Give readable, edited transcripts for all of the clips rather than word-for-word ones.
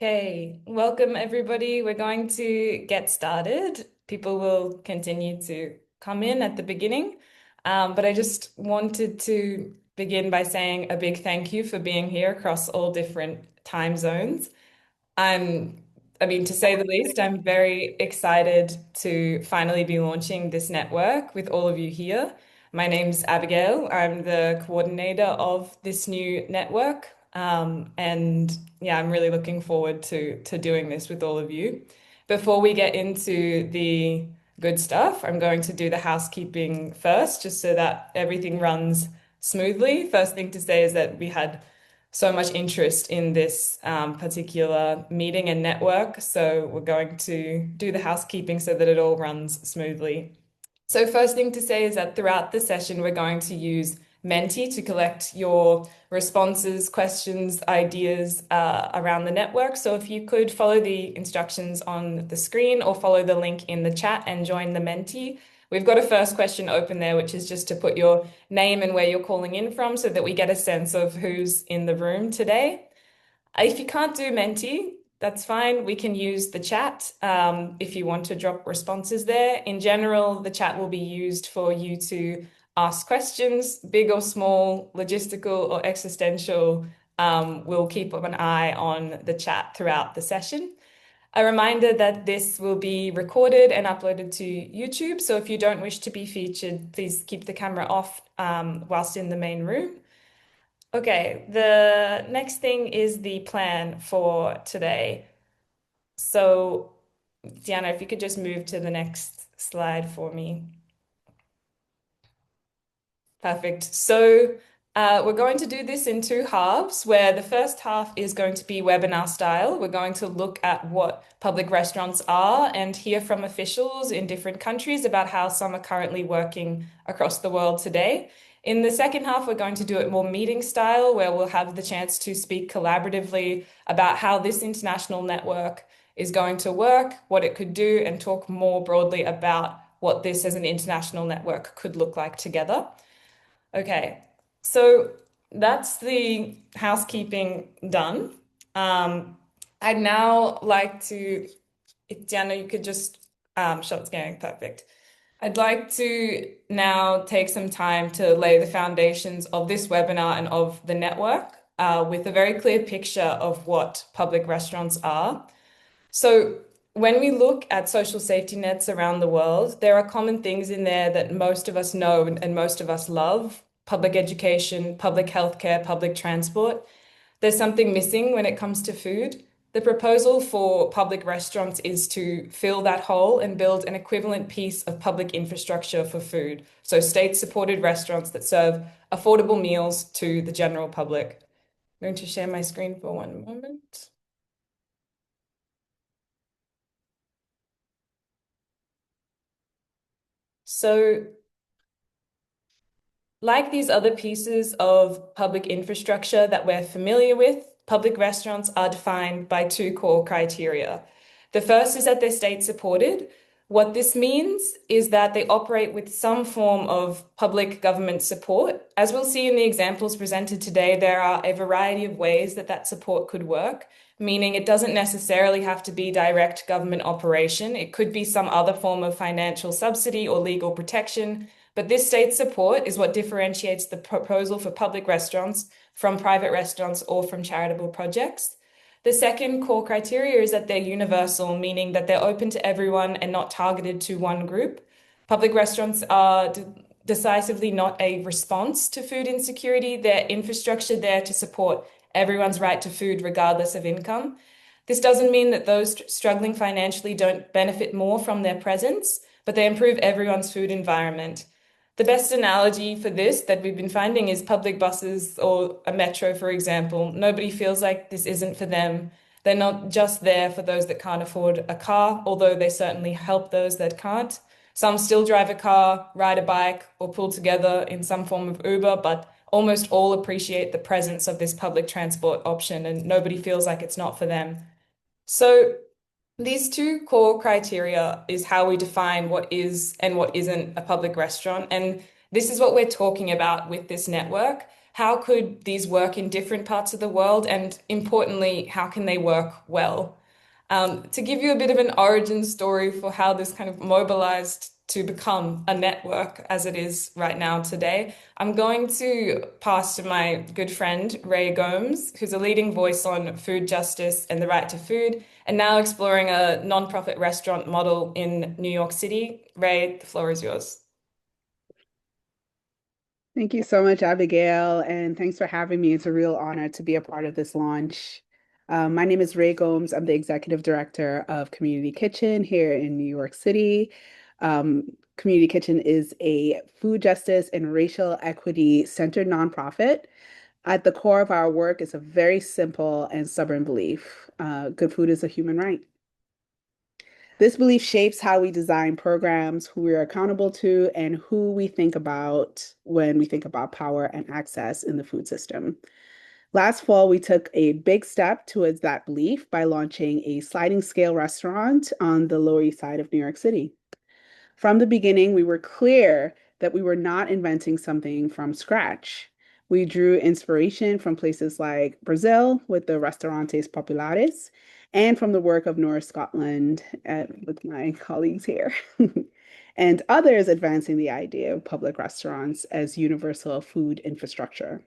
Okay, welcome everybody. We're going to get started. People will continue to come in at the beginning, but I just wanted to begin by saying a big thank you for being here across all different time zones. I'm, I mean, to say the least, I'm very excited to finally be launching this network with all of you here. My name's Abigail. I'm the coordinator of this new network. And yeah, I'm really looking forward to doing this with all of you. Before we get into the good stuff, I'm going to do the housekeeping first, just so that everything runs smoothly. First thing to say is that we had so much interest in this particular meeting and network. So we're going to do the housekeeping so that it all runs smoothly. So first thing to say is that throughout the session, we're going to use Menti to collect your responses, questions, ideas around the network. So if you could follow the instructions on the screen or follow the link in the chat and join the Menti. We've got a first question open there, which is just to put your name and where you're calling in from so that we get a sense of who's in the room today. If you can't do Menti, that's fine. We can use the chat if you want to drop responses there. In general, the chat will be used for you to ask questions, big or small, logistical or existential. We'll keep an eye on the chat throughout the session. A reminder that this will be recorded and uploaded to YouTube. So if you don't wish to be featured, please keep the camera off whilst in the main room. Okay, the next thing is the plan for today. So, Diana, if you could just move to the next slide for me. Perfect. So, we're going to do this in two halves, where the first half is going to be webinar style. We're going to look at what public restaurants are and hear from officials in different countries about how some are currently working across the world today. In the second half, we're going to do it more meeting style, where we'll have the chance to speak collaboratively about how this international network is going to work, what it could do, and talk more broadly about what this as an international network could look like together. Okay, so that's the housekeeping done. I'd now like to, if Diana, you could just show it's going perfect. I'd like to now take some time to lay the foundations of this webinar and of the network with a very clear picture of what public restaurants are. So when we look at social safety nets around the world, there are common things in there that most of us know and most of us love: public education, public healthcare, public transport. There's something missing when it comes to food. The proposal for public restaurants is to fill that hole and build an equivalent piece of public infrastructure for food. So state-supported restaurants that serve affordable meals to the general public. I'm going to share my screen for one moment. So like these other pieces of public infrastructure that we're familiar with, public restaurants are defined by two core criteria. The first is that they're state supported. What this means is that they operate with some form of public government support. As we'll see in the examples presented today, there are a variety of ways that that support could work, meaning it doesn't necessarily have to be direct government operation. It could be some other form of financial subsidy or legal protection. But this state support is what differentiates the proposal for public restaurants from private restaurants or from charitable projects. The second core criteria is that they're universal, meaning that they're open to everyone and not targeted to one group. Public restaurants are decisively not a response to food insecurity. They're infrastructure there to support everyone's right to food, regardless of income. This doesn't mean that those struggling financially don't benefit more from their presence, but they improve everyone's food environment. The best analogy for this that we've been finding is public buses or a metro, for example. Nobody feels like this isn't for them. They're not just there for those that can't afford a car, although they certainly help those that can't. Some still drive a car, ride a bike, or pull together in some form of Uber, but almost all appreciate the presence of this public transport option, and nobody feels like it's not for them. So these two core criteria is how we define what is and what isn't a public restaurant. And this is what we're talking about with this network. how could these work in different parts of the world? And importantly, how can they work well? To give you a bit of an origin story for how this kind of mobilized to become a network as it is right now today, I'm going to pass to my good friend Ray Gomes, who's a leading voice on food justice and the right to food, and now exploring a nonprofit restaurant model in New York City. Ray, the floor is yours. Thank you so much, Abigail, and thanks for having me. It's a real honor to be a part of this launch. My name is Ray Gomes. I'm the executive director of Community Kitchen here in New York City. Community Kitchen is a food justice and racial equity centered nonprofit. At the core of our work is a very simple and stubborn belief. Good food is a human right. This belief shapes how we design programs, who we are accountable to, and who we think about when we think about power and access in the food system. Last fall, we took a big step towards that belief by launching a sliding scale restaurant on the Lower East Side of New York City. From the beginning, we were clear that we were not inventing something from scratch. We drew inspiration from places like Brazil with the Restaurantes Populares and from the work of North Scotland with my colleagues here, and others advancing the idea of public restaurants as universal food infrastructure.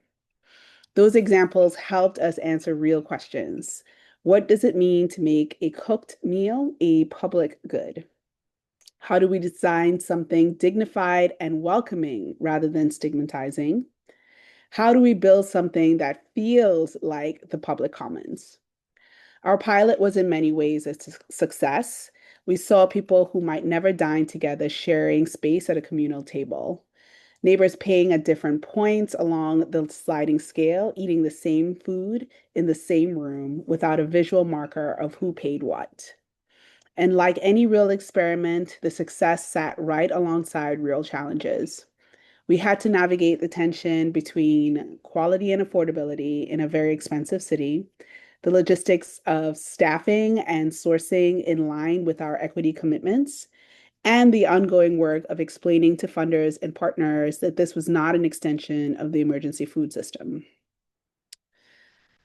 Those examples helped us answer real questions. What does it mean to make a cooked meal a public good? How do we design something dignified and welcoming rather than stigmatizing? How do we build something that feels like the public commons? Our pilot was in many ways a success. We saw people who might never dine together sharing space at a communal table, neighbors paying at different points along the sliding scale, eating the same food in the same room without a visual marker of who paid what. And like any real experiment, the success sat right alongside real challenges. We had to navigate the tension between quality and affordability in a very expensive city, the logistics of staffing and sourcing in line with our equity commitments, and the ongoing work of explaining to funders and partners that this was not an extension of the emergency food system.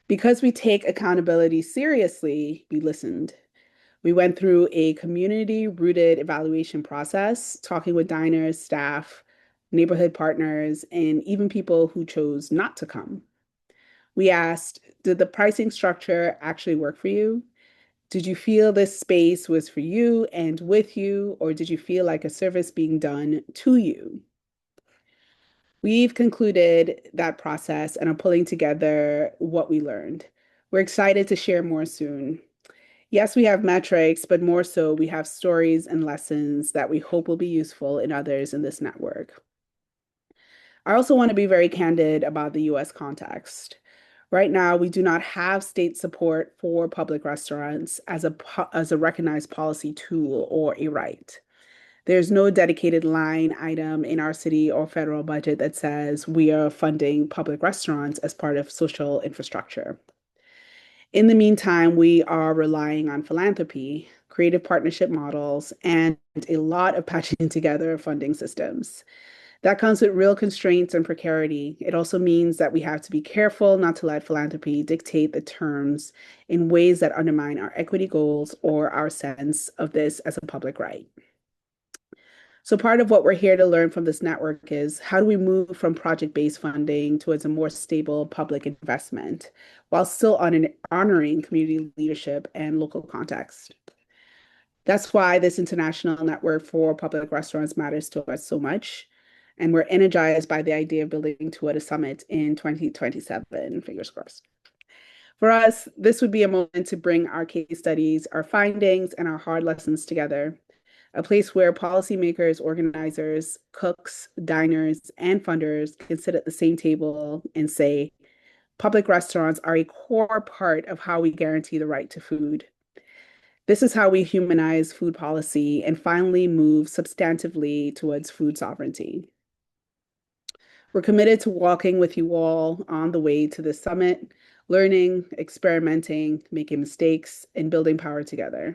Because we take accountability seriously, we listened. We went through a community-rooted evaluation process, talking with diners, staff, neighborhood partners, and even people who chose not to come. We asked, did the pricing structure actually work for you? Did you feel this space was for you and with you, or did you feel like a service being done to you? We've concluded that process and are pulling together what we learned. We're excited to share more soon. Yes, we have metrics, but more so, we have stories and lessons that we hope will be useful in others in this network. I also want to be very candid about the US context. Right now, we do not have state support for public restaurants as as a recognized policy tool or a right. There's no dedicated line item in our city or federal budget that says we are funding public restaurants as part of social infrastructure. In the meantime, we are relying on philanthropy, creative partnership models, and a lot of patching together funding systems. That comes with real constraints and precarity. It also means that we have to be careful not to let philanthropy dictate the terms in ways that undermine our equity goals or our sense of this as a public right. So part of what we're here to learn from this network is how do we move from project-based funding towards a more stable public investment while still honoring community leadership and local context. That's why this international network for public restaurants matters to us so much. And we're energized by the idea of building toward a summit in 2027, fingers crossed. For us, this would be a moment to bring our case studies, our findings, and our hard lessons together, a place where policymakers, organizers, cooks, diners, and funders can sit at the same table and say, public restaurants are a core part of how we guarantee the right to food. This is how we humanize food policy and finally move substantively towards food sovereignty. We're committed to walking with you all on the way to the summit, learning, experimenting, making mistakes, and building power together.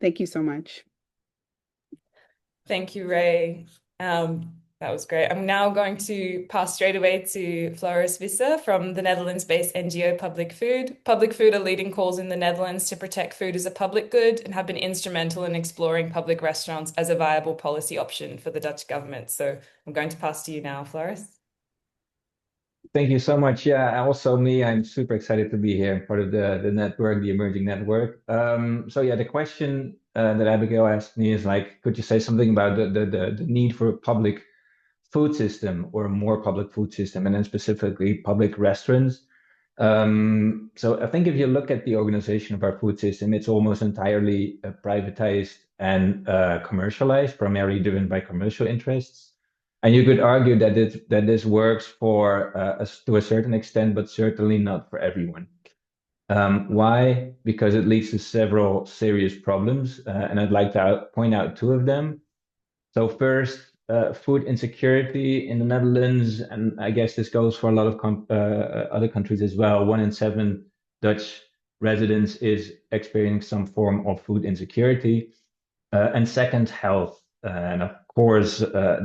Thank you so much. Thank you, Ray. That was great. I'm now going to pass straight away to Floris Visser from the Netherlands-based NGO Public Food. Public Food are leading calls in the Netherlands to protect food as a public good and have been instrumental in exploring public restaurants as a viable policy option for the Dutch government. So I'm going to pass to you now, Floris. Thank you so much. Yeah, also me, I'm super excited to be here, part of the network, the emerging network. So yeah, the question that Abigail asked me is like, could you say something about the need for a public food system or a more public food system, and then specifically public restaurants? So I think if you look at the organization of our food system, it's almost entirely privatized and commercialized, primarily driven by commercial interests. And you could argue that this works for us to a certain extent, but certainly not for everyone. Why? Because it leads to several serious problems, and I'd like to point out two of them. So first, food insecurity in the Netherlands, and I guess this goes for a lot of other countries as well. 1 in 7 Dutch residents is experiencing some form of food insecurity. And second, health. And of course,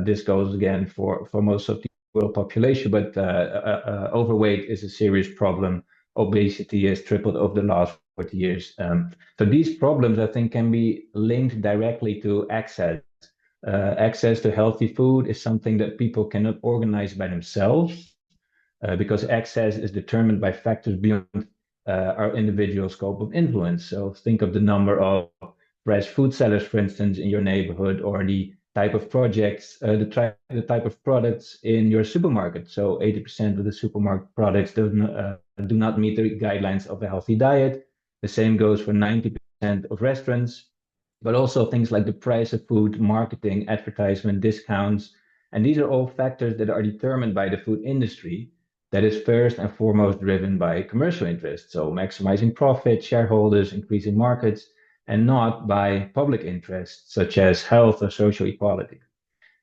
this goes again for most of the world population, but overweight is a serious problem. Obesity has tripled over the last 40 years. So these problems, I think, can be linked directly to access. Access to healthy food is something that people cannot organize by themselves because access is determined by factors beyond our individual scope of influence. So think of the number of fresh food sellers, for instance, in your neighborhood, or the type of projects, the type of products in your supermarket. So 80% of the supermarket products do not meet the guidelines of a healthy diet. The same goes for 90% of restaurants, but also things like the price of food, marketing, advertisement, discounts. And these are all factors that are determined by the food industry that is first and foremost driven by commercial interests. So maximizing profit, shareholders, increasing markets, and not by public interests such as health or social equality.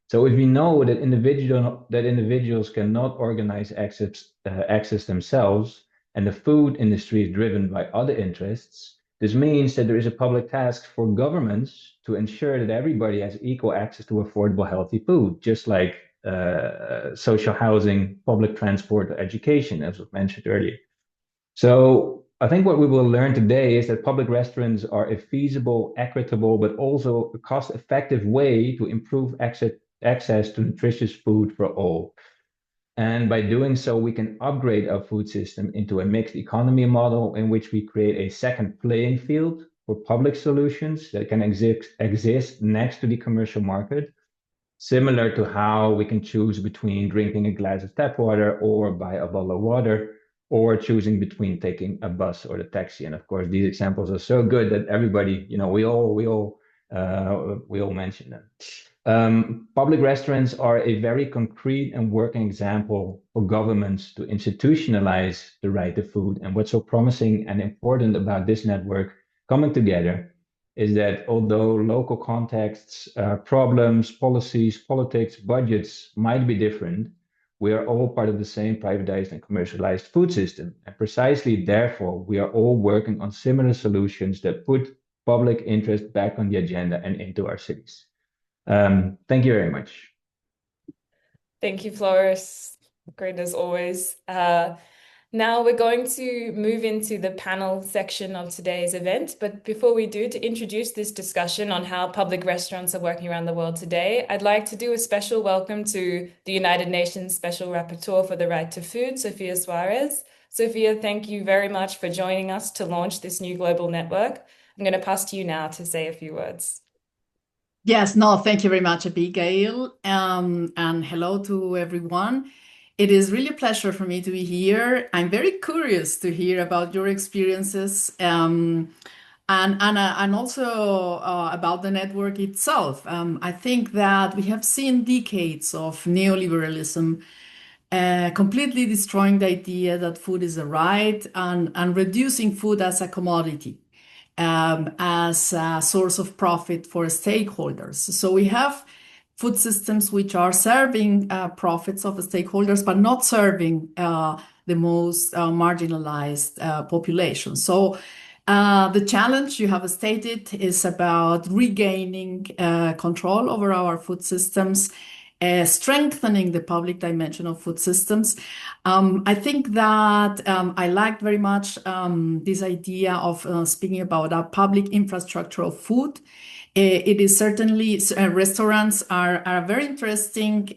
So if we know that individuals cannot organize access themselves, and the food industry is driven by other interests, this means that there is a public task for governments to ensure that everybody has equal access to affordable, healthy food, just like social housing, public transport, or education, as was mentioned earlier. So I think what we will learn today is that public restaurants are a feasible, equitable, but also a cost-effective way to improve access to nutritious food for all. And by doing so, we can upgrade our food system into a mixed economy model in which we create a second playing field for public solutions that can exist next to the commercial market, similar to how we can choose between drinking a glass of tap water or buy a bottle of water, or choosing between taking a bus or the taxi. And of course, these examples are so good that everybody, we all mention them. Public restaurants are a very concrete and working example for governments to institutionalize the right to food. And what's so promising and important about this network coming together is that although local contexts, problems, policies, politics, budgets might be different, we are all part of the same privatized and commercialized food system. And precisely therefore, we are all working on similar solutions that put public interest back on the agenda and into our cities. Thank you very much. Thank you, Floris. Great as always. Now we're going to move into the panel section of today's event. But before we do, to introduce this discussion on how public restaurants are working around the world today, I'd like to do a special welcome to the United Nations Special Rapporteur for the Right to Food, Sofía Suarez. Sofía, thank you very much for joining us to launch this new global network. I'm going to pass to you now to say a few words. Yes, no, thank you very much, Abigail, and hello to everyone. It is really a pleasure for me to be here. I'm very curious to hear about your experiences and also about the network itself. I think that we have seen decades of neoliberalism completely destroying the idea that food is a right and reducing food as a commodity, as a source of profit for stakeholders. So we have food systems which are serving profits of the stakeholders, but not serving the most marginalized population. So the challenge you have stated is about regaining control over our food systems strengthening the public dimension of food systems. I think that I liked very much this idea of speaking about a public infrastructure of food. It is certainly restaurants are a very interesting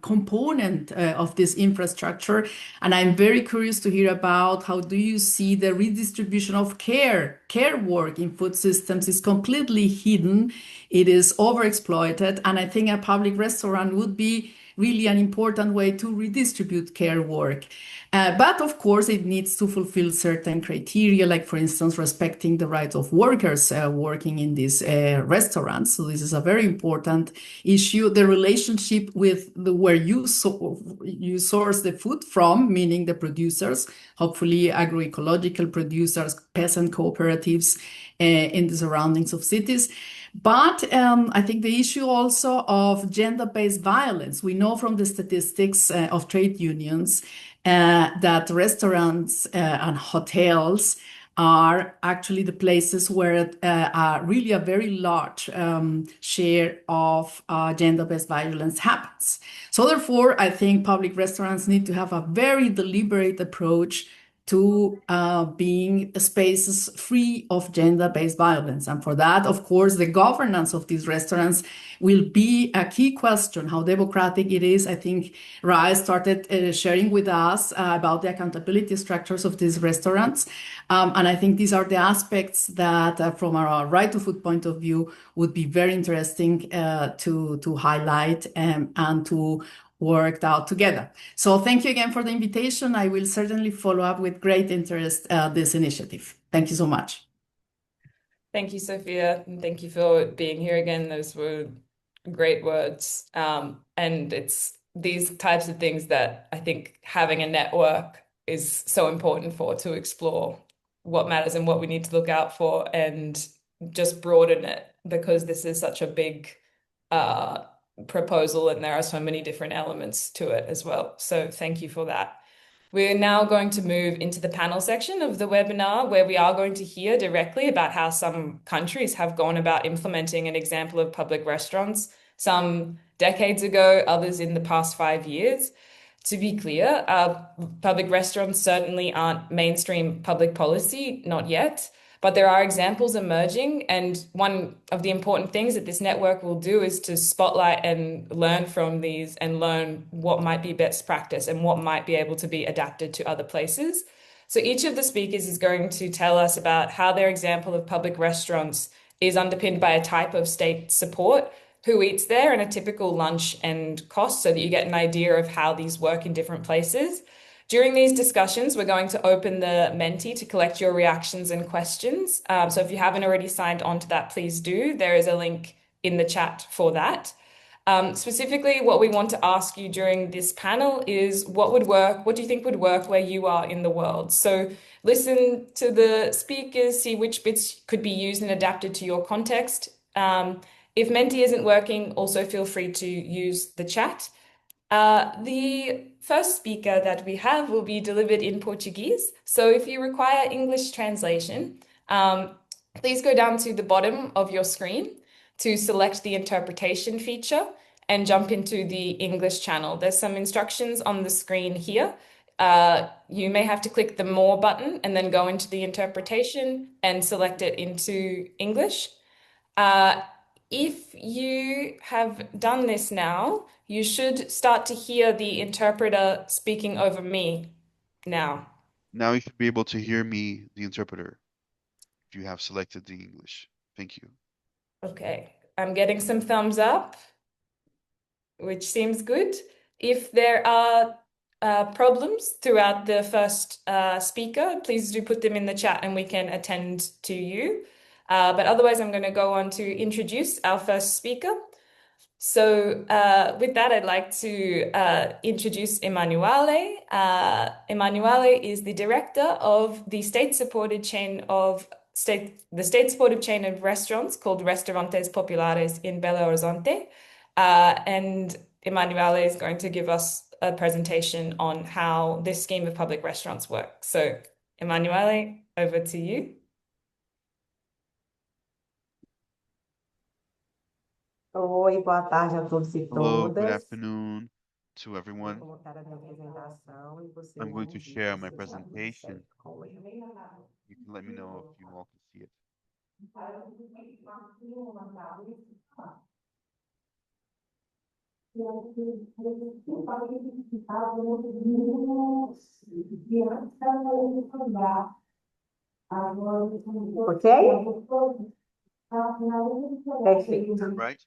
component of this infrastructure, and I'm very curious to hear about how do you see the redistribution of care work in food systems is completely hidden. It is overexploited, and I think a public restaurant would be really an important way to redistribute care work. But of course, it needs to fulfill certain criteria, like, for instance, respecting the rights of workers working in these restaurants. So this is a very important issue. The relationship with where you source the food from, meaning the producers, hopefully agroecological producers, peasant cooperatives in the surroundings of cities. But I think the issue also of gender-based violence. We know from the statistics of trade unions that restaurants and hotels are actually the places where really a very large share of gender-based violence happens. So therefore, I think public restaurants need to have a very deliberate approach to being spaces free of gender-based violence. And for that, of course, the governance of these restaurants will be a key question, how democratic it is. I think Rai started sharing with us about the accountability structures of these restaurants. And I think these are the aspects that, from our right to food point of view, would be very interesting to highlight and to worked out together. So thank you again for the invitation. I will certainly follow up with great interest this initiative. Thank you so much. Thank you, Sofía, and thank you for being here again. Those were great words. And it's these types of things that I think having a network is so important for, to explore what matters and what we need to look out for and just broaden it, because this is such a big proposal and there are so many different elements to it as well. So thank you for that. We're now going to move into the panel section of the webinar, where we are going to hear directly about how some countries have gone about implementing an example of public restaurants, some decades ago, others in the past 5 years. To be clear, public restaurants certainly aren't mainstream public policy, not yet. But there are examples emerging, and one of the important things that this network will do is to spotlight and learn from these and learn what might be best practice and what might be able to be adapted to other places. So each of the speakers is going to tell us about how their example of public restaurants is underpinned by a type of state support, who eats there, and a typical lunch and cost, so that you get an idea of how these work in different places. During these discussions, we're going to open the Menti to collect your reactions and questions. So if you haven't already signed on to that, please do. There is a link in the chat for that. Specifically, what we want to ask you during this panel is what would work, what do you think would work where you are in the world? So listen to the speakers, see which bits could be used and adapted to your context. If Menti isn't working, also feel free to use the chat. The first speaker that we have will be delivered in Portuguese. So if you require English translation, please go down to the bottom of your screen to select the interpretation feature and jump into the English channel. There's some instructions on the screen here. You may have to click the More button and then go into the interpretation and select it into English. If you have done this now, you should start to hear the interpreter speaking over me now. Now you should be able to hear me, the interpreter, if you have selected the English. Thank you. Okay, I'm getting some thumbs up, which seems good. If there are problems throughout the first speaker, please do put them in the chat and we can attend to you. But otherwise, I'm going to go on to introduce our first speaker. So with that, I'd like to introduce Emanuele. Emanuele is the director of the state-supported chain of restaurants called Restaurantes Populares in Belo Horizonte. And Emanuele is going to give us a presentation on how this scheme of public restaurants works. So Emanuele, over to you. Oi, boa tarde a todos e Hello, good todas. afternoon to Vou everyone. colocar a minha apresentação e vocês I'm going vão to ver share my se está tudo presentation. certo com ele. You can let me know if you all can see it. Ok? Perfeito. Right?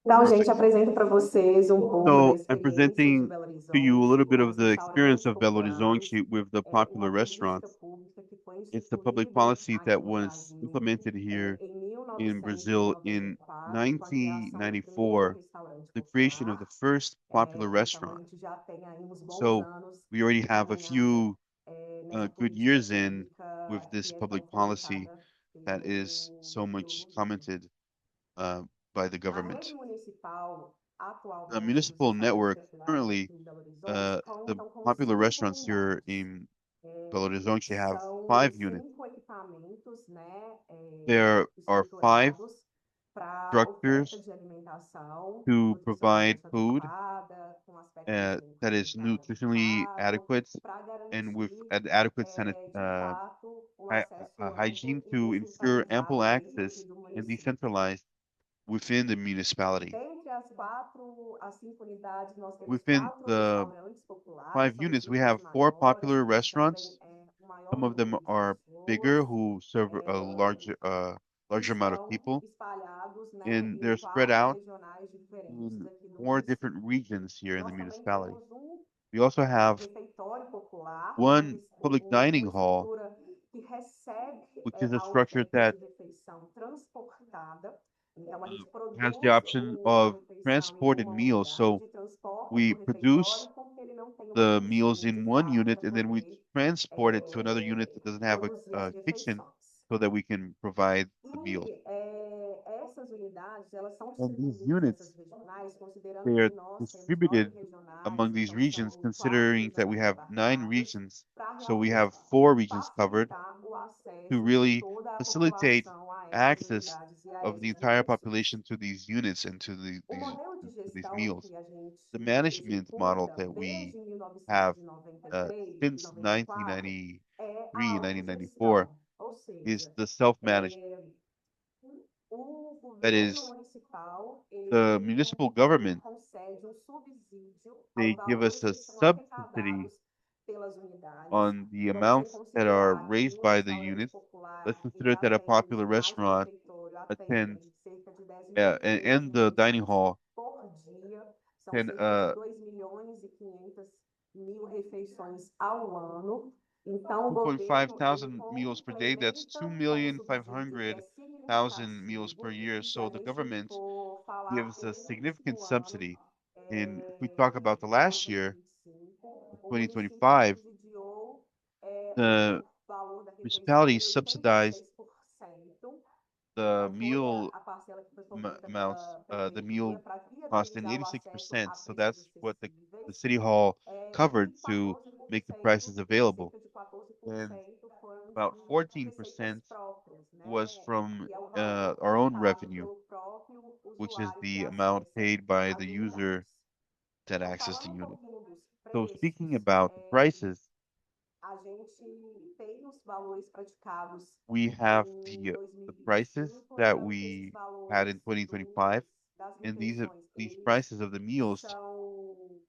Então, gente, Perfect. apresento para vocês um pouco da So I'm experiência de presenting Belo to you a little Horizonte bit com of os the experience restaurantes of Belo populares, Horizonte with the popular uma política restaurants. pública que foi It's the public instituída policy that aqui no was Brasil implemented here em in Brazil in 1994, com a criação do primeiro 1994, restaurante the creation of the popular. first popular Então, a restaurant. gente já tem aí uns bons So anos we already have a caminhando few nessa good política years in with pública this que é tão public policy fomentada that is so pelo much governo. commented by the A rede government. municipal, The atualmente, dos municipal restaurantes network populares currently, aqui em Belo Horizonte the contam com popular 5 restaurants here unidades. in Belo Horizonte have São 5 units. 5 equipamentos, né, There are 5 estruturados para oferta structures de alimentação, to provide nutricionalmente food adequada, com aspecto higiênico e that is sanitário nutritionally adequado, adequate para and with garantir, adequate de fato, um acesso hygiene amplo e to ensure ample descentralizado dentro access do and município. decentralized within the municipality. Dentre as 5 unidades, nós temos Within 4 the restaurantes populares, 5 são units, we estruturas have 4 maiores, popular que recebem restaurants. um maior Some of them número de are pessoas, bigger, who serve a que larger amount of estão people, espalhados, né, and em they're spread 4 out regionais diferentes in aqui do 4 different município. regions here in the Nós também municipality. temos We also have refeitório popular, one public dining uma hall, estrutura que recebe which is a a structure oferta that de refeição transportada. Então, a gente has the produz option a of refeição em transported uma meals. unidade, So transporta we para o refeitório, produce porque ele não tem uma the meals cozinha in de one fato unit para and then we poder transport it to another unit that doesn't have produzir as a kitchen refeições. so that we can provide the meals. E essas unidades, elas são And these distribuídas nessas units, regionais, considerando they que are nós temos 9 distributed regionais, among these então regions, são 4 considering that we regionais have 9 abarcadas, regions. para So we realmente have 4 regions covered facilitar o to acesso de really toda a facilitate população a essas access unidades e a of the essas entire refeições. population to these units and to O modelo de these gestão meals. que a gente The management model executa that we desde have 1993 e since 94 é 1993 a and 1994 autogestão, ou is seja, the self-management. é, o That governo is, municipal, the ele municipal government, concede um subsídio aos they give us valores a que são subsidy arrecadados pelas unidades. on the Vamos sem amounts that are considerar que raised um by the restaurante units. Let's popular que consider that a popular atende mais um restaurant refeitório, attends, atende cerca de 10 mil and the dining clientes hall por dia, são can cerca de 2 milhões e 500 mil refeições ao ano. Então, o 2.5 governo, ele thousand meals per day. That's complementa como 2,500,000 subsídio, que é meals per significativo, year. se So a the gente government for falar gives que a no significant último ano, subsidy. And if we talk about the de last year, 2025, o município 2025, subsidiou the o valor da refeição municipality em subsidized 86%. the Então, foi meal a parcela que foi fornecida amounts, pela the prefeitura meal para cost in viabilizar o acesso 86%. a So preços that's what the acessíveis, city hall e covered to make the 14%, prices available. cerca de And 14% foram about de receitas 14% próprias, was né? from Que é o valor our own colocado revenue, pelo próprio which is usuário que the amount acessa paid by as the user unidades. that Então, access the falando um unit. pouquinho dos So speaking preços, about the prices, a gente tem os valores praticados we have em the prices 2025, that então esses we had valores in 2025, das and refeições, these eles prices of the meals, são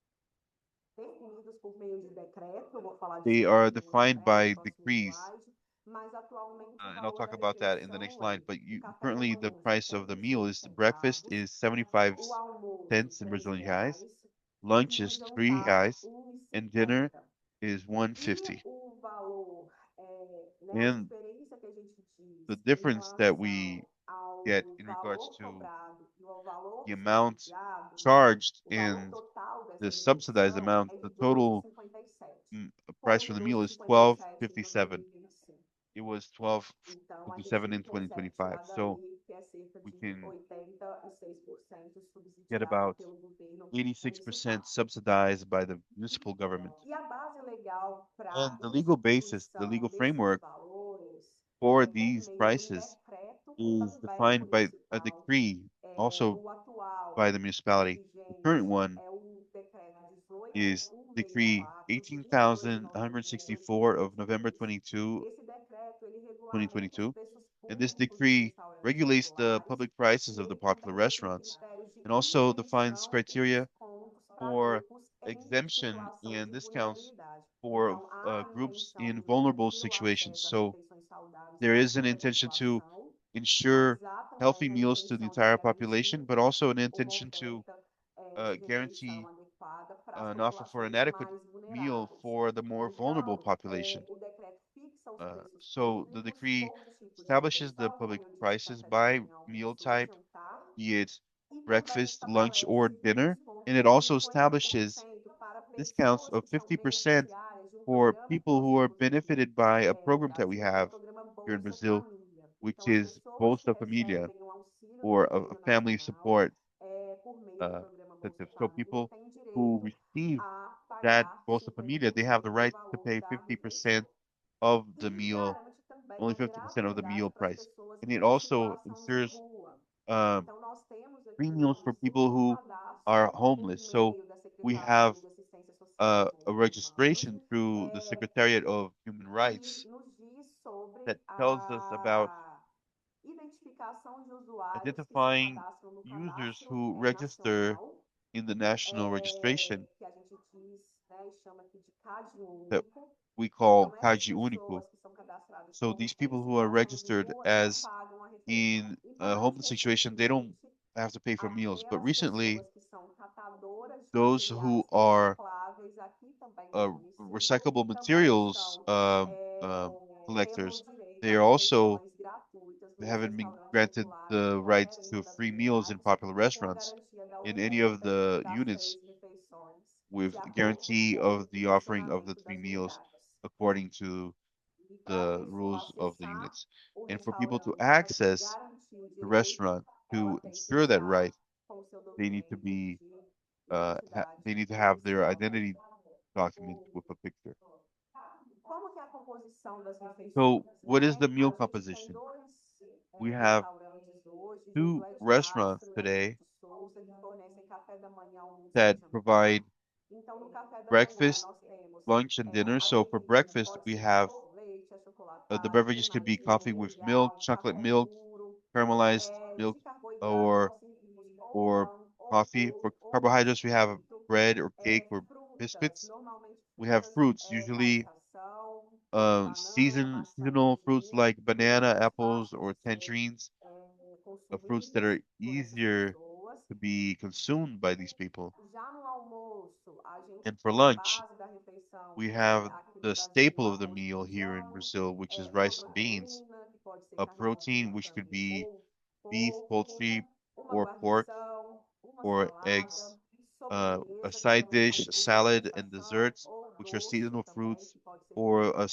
definidos por meio de decreto, eu vou falar they disso um are pouquinho defined no by próximo decrees. slide, mas atualmente o And I'll valor talk da about that in the next refeição line. é But o café da currently the manhã price of the meal 75 is breakfast centavos, is 75 o almoço cents in Brazilian reais, R$ 3 lunch e o is 3 jantar reais, and dinner 1,50. is E 150. o valor, né, a And diferença que a gente the diz em difference that we relação ao get in regards valor to cobrado e ao valor the amount subsidiado, né, charged o valor and total dessa the subsidized refeição amount, é the de total 12,57. price Foi for de the meal is 12,57 em 12.57. 2025. It was Então, a 12.57 gente in consegue 2025. tirar So daí que é cerca we de can 86% get subsidiado about pelo governo 86% municipal. subsidized by the municipal government. E a base legal para And the legal basis, the instituição legal desses framework valores for por these meio de um prices decreto is também defined by a municipal. decree, also O atual by the municipality. The current one is Decree 18,164 of November 2022. And this decree regulates the public prices of the popular restaurants and also defines criteria for exemption and discounts for groups in vulnerable situations. So there is an intention to ensure healthy meals to the entire population, but also an intention to guarantee an offer for an adequate meal for the more vulnerable population. So the decree establishes the public prices by meal type, be it breakfast, lunch, or dinner, and it also establishes discounts of 50% for people who are benefited by a program that we have here in Brazil, which is Bolsa Família, or a family support uh, incentive. So people who receive that Bolsa Família, they have the right to pay 50% of the meal, only 50% of the meal price. And it also ensures uh, free meals for people who are homeless. So we have a registration through the Secretariat of Human Rights that tells us about identifying users who register in the national registration that we call CAGE Único. So these people who are registered as in a homeless situation, they don't have to pay for meals. But recently, those who are recyclable materials collectors, they are also haven't been granted the right to free meals in popular restaurants in any of the units with guarantee of the offering of the three meals according to the rules of the units. And for people to access the restaurant to ensure that right, they need to be they need to have their identity document with a picture. So, what is the meal composition? We have two restaurants today that provide breakfast, lunch, and dinner. So, for breakfast, we have the beverages could be coffee with milk, chocolate milk, caramelized milk, or or coffee. For carbohydrates, we have bread or cake or biscuits. We have fruits, usually seasonal fruits like banana, apples, or tangerines, fruits that are easier to be consumed by these people. And for lunch, we have the staple of the meal here in Brazil, which is rice and beans, a protein which could be beef, poultry, or pork, or eggs, a side dish, a salad, and desserts, which are seasonal fruits or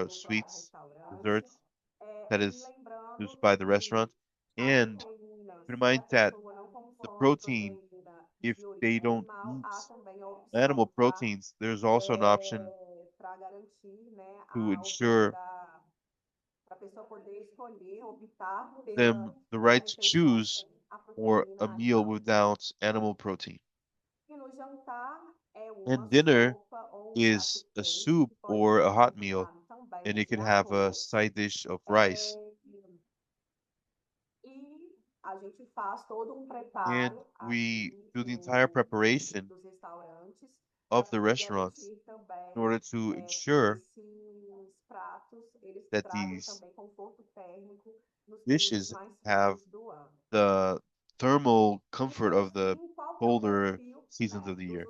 sweets, desserts that is used by the restaurant. And keep in mind that the protein, if they don't eat animal proteins, there's also an option to ensure them the right to choose for a meal without animal protein. And dinner is a soup or a hot meal, and it can have a side dish of rice. And we do the entire preparation of the restaurants in order to ensure that these dishes have the thermal comfort of the colder seasons of the year.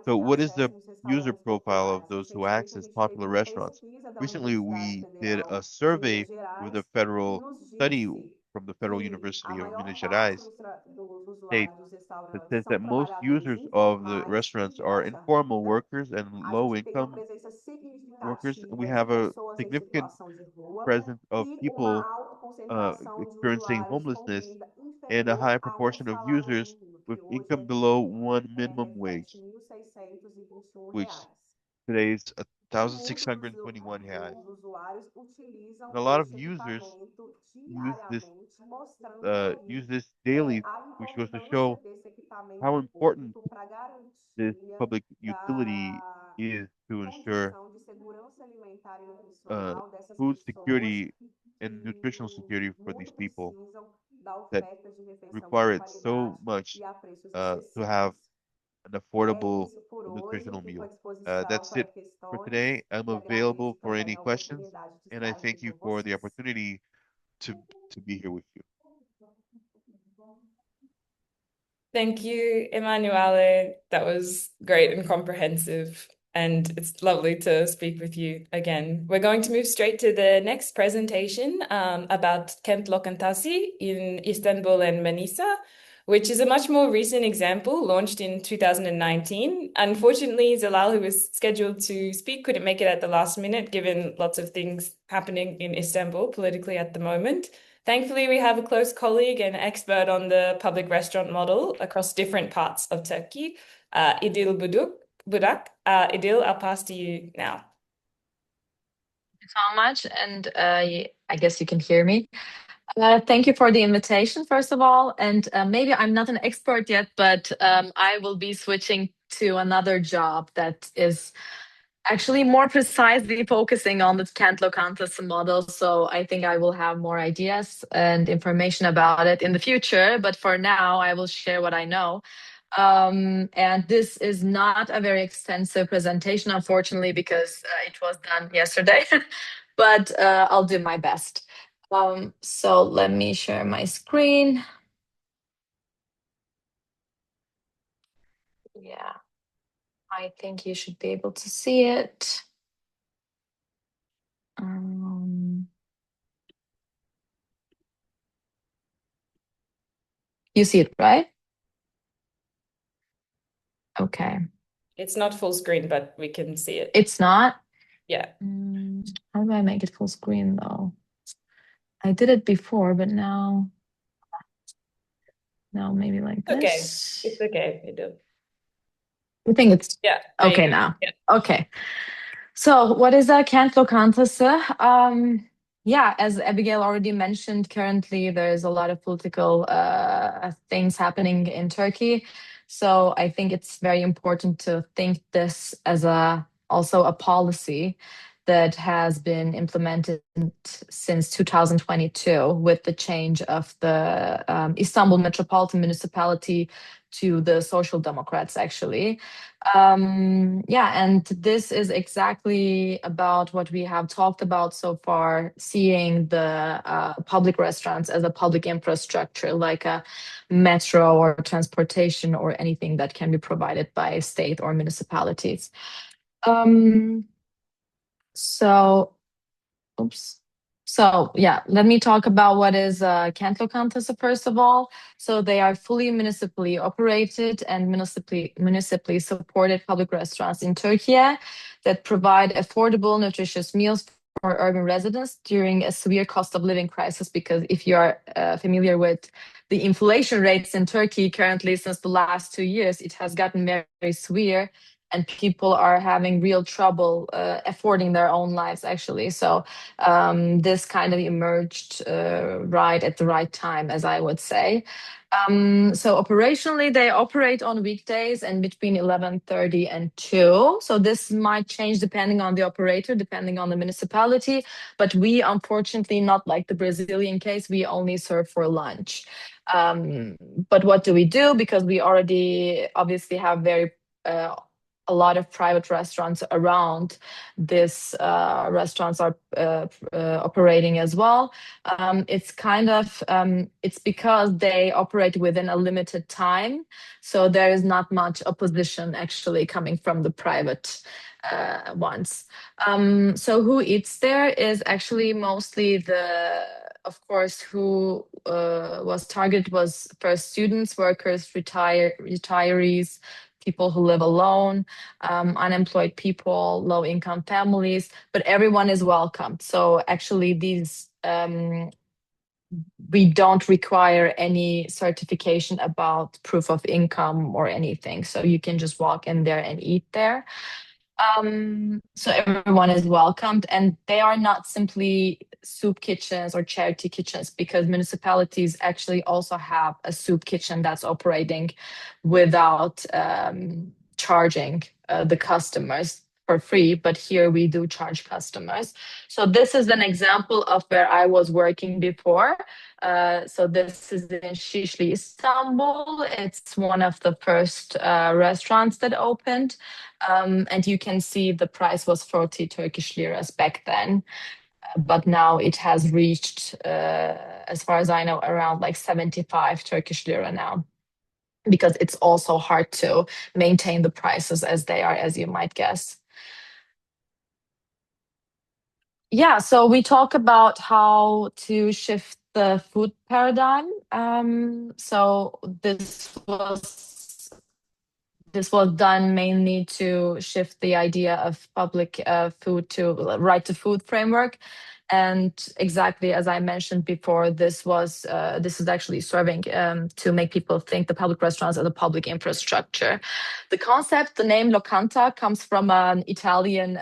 So, what is the user profile of those who access popular restaurants? Recently, we did a survey with a federal study from the Federal University of Minas Gerais state that says that most users of the restaurants are informal workers and low income workers. And we have a significant presence of people experiencing homelessness and a high proportion of users with income below one minimum wage, which today is 1,621 reais. And a lot of users use this daily, which goes to show how important this public utility is to ensure uh, food security and nutritional security for these people that require it so much to have an affordable nutritional meal. That's it for today. I'm available for any questions, and I thank you for the opportunity to to be here with you. Thank you, Emanuele. That was great and comprehensive, and it's lovely to speak with you again. We're going to move straight to the next presentation about Kent Lokantasi in Istanbul and Manisa, which is a much more recent example launched in 2019. Unfortunately, Zalal, who was scheduled to speak, couldn't make it at the last minute, given lots of things happening in Istanbul politically at the moment. Thankfully, we have a close colleague and expert on the public restaurant model across different parts of Turkey, Budak. Idil, I'll pass to you now. Thank you so much, and I guess you can hear me. Thank you for the invitation, first of all. And maybe I'm not an expert yet, but I will be switching to another job that is actually more precisely focusing on the Kent Lokantas model. So I think I will have more ideas and information about it in the future. But for now, I will share what I know. And this is not a very extensive presentation, unfortunately, because it was done yesterday, but I'll do my best. So let me share my screen. Yeah, I think you should be able to see it. You see it, right? Okay. It's not full screen, but we can see it. It's not? Yeah. How do I make it full screen though? I did it before, but now maybe like this. It's okay. You do. I think it's okay you now. Yeah. Okay. So what is a Kent Lokantası? Yeah, as Abigail already mentioned, currently there's a lot of political things happening in Turkey. So I think it's very important to think this as also a policy that has been implemented since 2022 with the change of the Istanbul Metropolitan Municipality to the Social Democrats, actually. Yeah, and this is exactly about what we have talked about so far, seeing the public restaurants as a public infrastructure, like a metro or transportation or anything that can be provided by state or municipalities. So, oops. So yeah, let me talk about what is Kent Lokantası first of all. So they are fully municipally operated and municipally supported public restaurants in Turkey that provide affordable, nutritious meals for urban residents during a severe cost of living crisis. Because if you are familiar with the inflation rates in Turkey currently since the last 2 years, it has gotten very, very severe. And people are having real trouble affording their own lives, actually. So this kind of emerged right at the right time, as I would say. So operationally, they operate on weekdays and between 11:30 and 2. So this might change depending on the operator, depending on the municipality. But we, unfortunately, not like the Brazilian case, we only serve for lunch. But what do we do? Because we already obviously have a lot of private restaurants around. This restaurants are operating as well. It's kind of it's because they operate within a limited time, so there is not much opposition actually coming from the private ones. So who eats there is actually mostly of course, who was targeted was first students, workers, retirees, people who live alone, unemployed people, low-income families, but everyone is welcome. So actually we don't require any certification about proof of income or anything. So you can just walk in there and eat there. So everyone is welcomed, and they are not simply soup kitchens or charity kitchens, because municipalities actually also have a soup kitchen that's operating without charging the customers for free. But here we do charge customers. So this is an example of where I was working before. So this is in Şişli, Istanbul. It's one of the first restaurants that opened. And you can see the price was 40 Turkish liras back then, but now it has reached, as far as I know, around like 75 Turkish lira now, because it's also hard to maintain the prices as they are, as you might guess. Yeah, so we talk about how to shift the food paradigm. So this was done mainly to shift the idea of public food to right to food framework. And exactly as I mentioned before, this is actually serving to make people think the public restaurants are the public infrastructure. The concept, the name locanda, comes from an Italian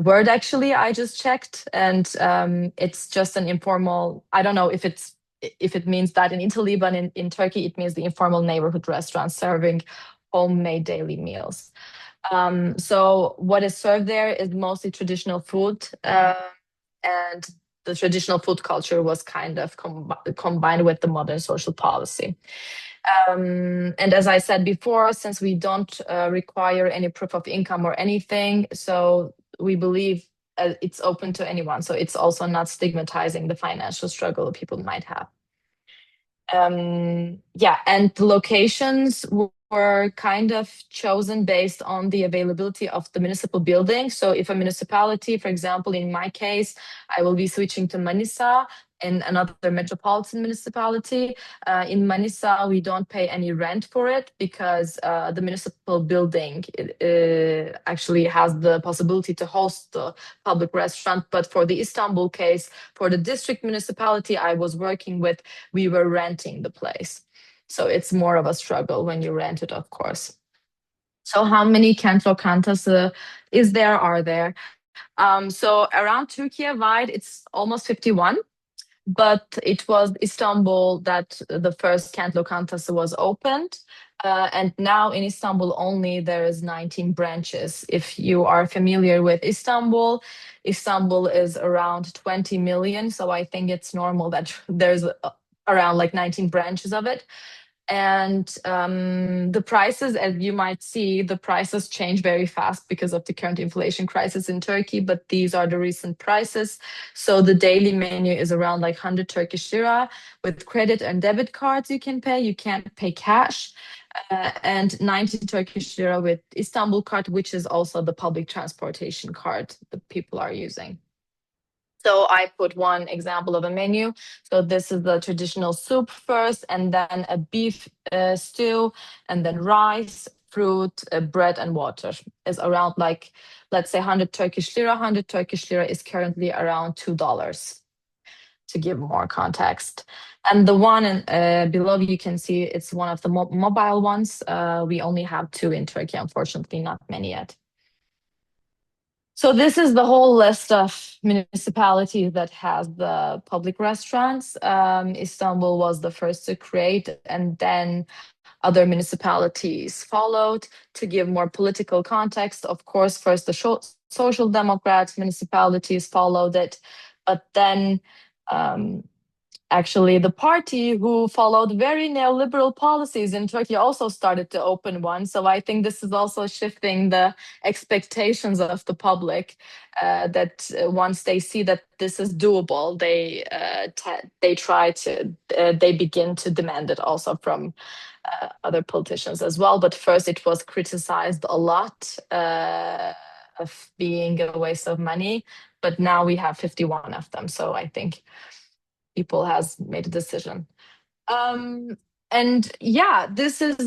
word, actually. I just checked, and it's just an informal, I don't know if it means that in Italy, but in Turkey it means the informal neighborhood restaurant serving homemade daily meals. So what is served there is mostly traditional food, and the traditional food culture was kind of combined with the modern social policy. And as I said before, since we don't require any proof of income or anything, so we believe it's open to anyone. So it's also not stigmatizing the financial struggle people might have. Yeah, and the locations were kind of chosen based on the availability of the municipal building. So if a municipality, for example, in my case, I will be switching to Manisa, in another metropolitan municipality. In Manisa, we don't pay any rent for it because the municipal building actually has the possibility to host the public restaurant. But for the Istanbul case, for the district municipality I was working with, we were renting the place. So it's more of a struggle when you rent it, of course. So how many kent lokantas are there? So around Turkey-wide, it's almost 51. But it was Istanbul that the first kent lokantası was opened. And now in Istanbul only there is 19 branches. If you are familiar with Istanbul, Istanbul is around 20 million. So I think it's normal that there's around like 19 branches of it. And the prices, as you might see, the prices change very fast because of the current inflation crisis in Turkey, but these are the recent prices. So the daily menu is around like 100 Turkish lira. With credit and debit cards you can pay. You can't pay cash. And 90 Turkish lira with Istanbul card, which is also the public transportation card that people are using. So I put one example of a menu. So this is the traditional soup first, and then a beef stew, and then rice, fruit, bread, and water. Is around like, let's say 100 Turkish lira. 100 Turkish lira is currently around $2, to give more context. And the one below you can see it's one of the mobile ones. We only have two in Turkey, unfortunately, not many yet. So this is the whole list of municipalities that has the public restaurants. Istanbul was the first to create, and then other municipalities followed. To give more political context, of course, first the Social Democrat municipalities followed it, but then actually the party who followed very neoliberal policies in Turkey also started to open one. So I think this is also shifting the expectations of the public, that once they see that this is doable, they begin to demand it also from other politicians as well. But first it was criticized a lot of being a waste of money, but now we have 51 of them. So I think people has made a decision. And yeah, this is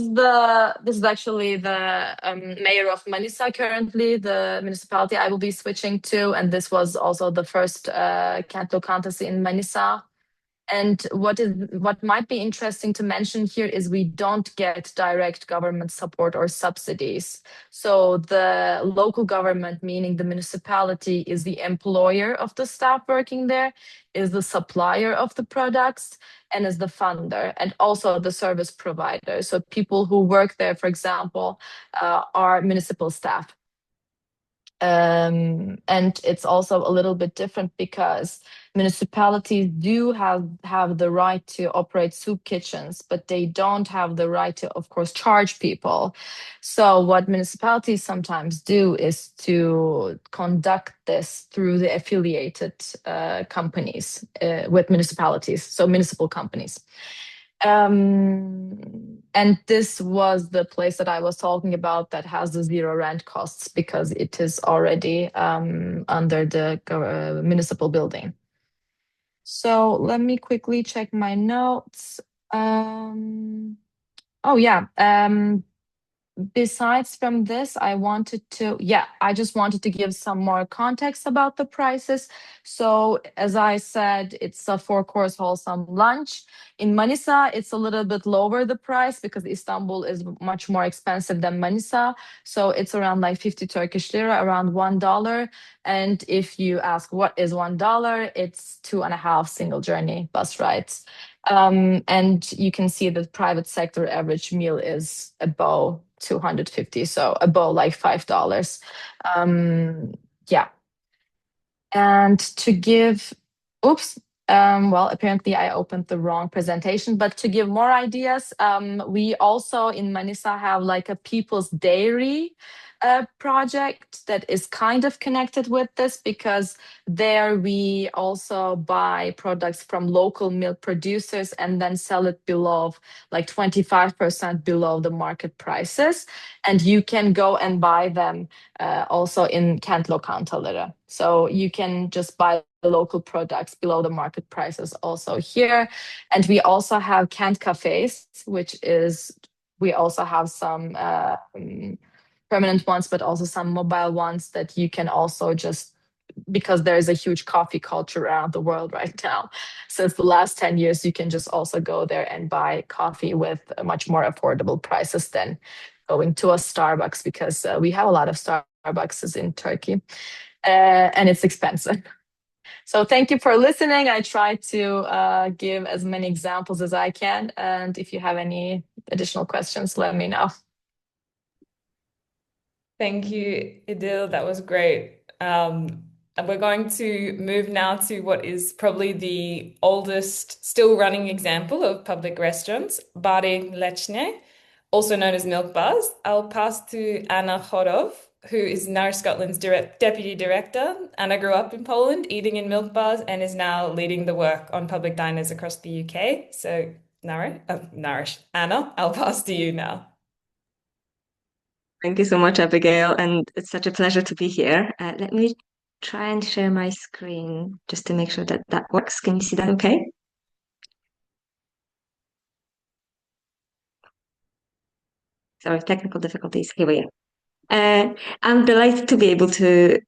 actually the mayor of Manisa currently, the municipality I will be switching to, and this was also the first kent lokantası in Manisa. And what might be interesting to mention here is we don't get direct government support or subsidies. So the local government, meaning the municipality, is the employer of the staff working there, is the supplier of the products, and is the funder, and also the service provider. So people who work there, for example, are municipal staff. And it's also a little bit different because municipalities do have the right to operate soup kitchens, but they don't have the right to, of course, charge people. So what municipalities sometimes do is to conduct this through the affiliated companies with municipalities, so municipal companies. And this was the place that I was talking about that has the zero rent costs because it is already under the municipal building. So let me quickly check my notes. Oh yeah. Besides from this, I just wanted to give some more context about the prices. So as I said, it's a 4-course wholesome lunch. In Manisa, it's a little bit lower the price because Istanbul is much more expensive than Manisa. So it's around like 50 Turkish lira, around $1. And if you ask what is $1, it's 2.5 single journey bus rides. And you can see that private sector average meal is above 250, so above like $5. Yeah. And to give, well, apparently I opened the wrong presentation, but to give more ideas, we also in Manisa have like a People's Dairy project that is kind of connected with this because there we also buy products from local milk producers and then sell it below like 25% below the market prices. And you can go and buy them also in kent lokantaları. So you can just buy local products below the market prices also here. And we also have Kent cafes, we also have some permanent ones, but also some mobile ones that you can also just, because there is a huge coffee culture around the world right now. Since the last 10 years, you can just also go there and buy coffee with much more affordable prices than going to a Starbucks, because we have a lot of Starbucks in Turkey and it's expensive. So thank you for listening. I try to give as many examples as I can. And if you have any additional questions, let me know. Thank you, Idil. That was great. And we're going to move now to what is probably the oldest still running example of public restaurants, Bari Lechne, also known as milk bars. I'll pass to Anna Chodov, who is Nourish Scotland's deputy director. Anna grew up in Poland, eating in milk bars, and is now leading the work on public diners across the UK. So, Nourish, Anna, I'll pass to you now. Thank you so much, Abigail, and it's such a pleasure to be here. Let me try and share my screen just to make sure that that works. Can you see that okay? Sorry, technical difficulties. Here we are. I'm delighted to be able to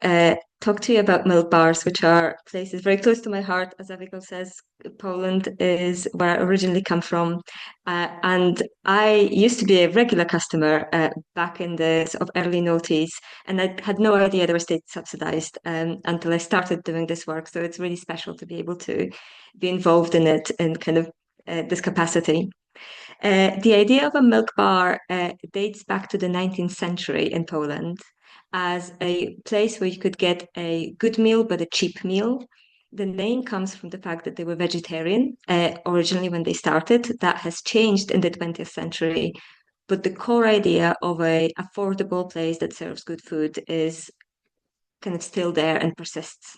talk to you about milk bars, which are places very close to my heart. As Abigail says, Poland is where I originally come from. And I used to be a regular customer back in the sort of early noughties, and I had no idea they were state subsidized until I started doing this work. So it's really special to be able to be involved in it in kind of this capacity. The idea of a milk bar dates back to the 19th century in Poland as a place where you could get a good meal, but a cheap meal. The name comes from the fact that they were vegetarian originally when they started. That has changed in the 20th century, but the core idea of an affordable place that serves good food is kind of still there and persists.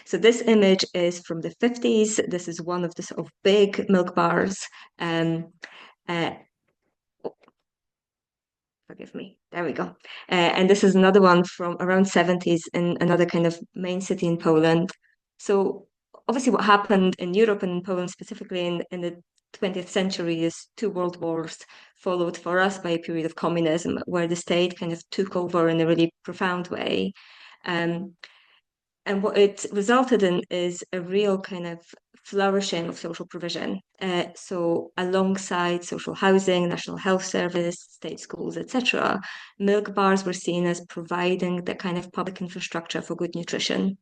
So this image is from the 50s. This is one of the sort of big milk bars. Forgive me. There we go. And this is another one from around 70s in another kind of main city in Poland. So obviously what happened in Europe and Poland specifically in the 20th century is 2 world wars, followed for us by a period of communism where the state kind of took over in a really profound way. And what it resulted in is a real kind of flourishing of social provision. So alongside social housing, National Health Service, state schools, etc., milk bars were seen as providing the kind of public infrastructure for good nutrition.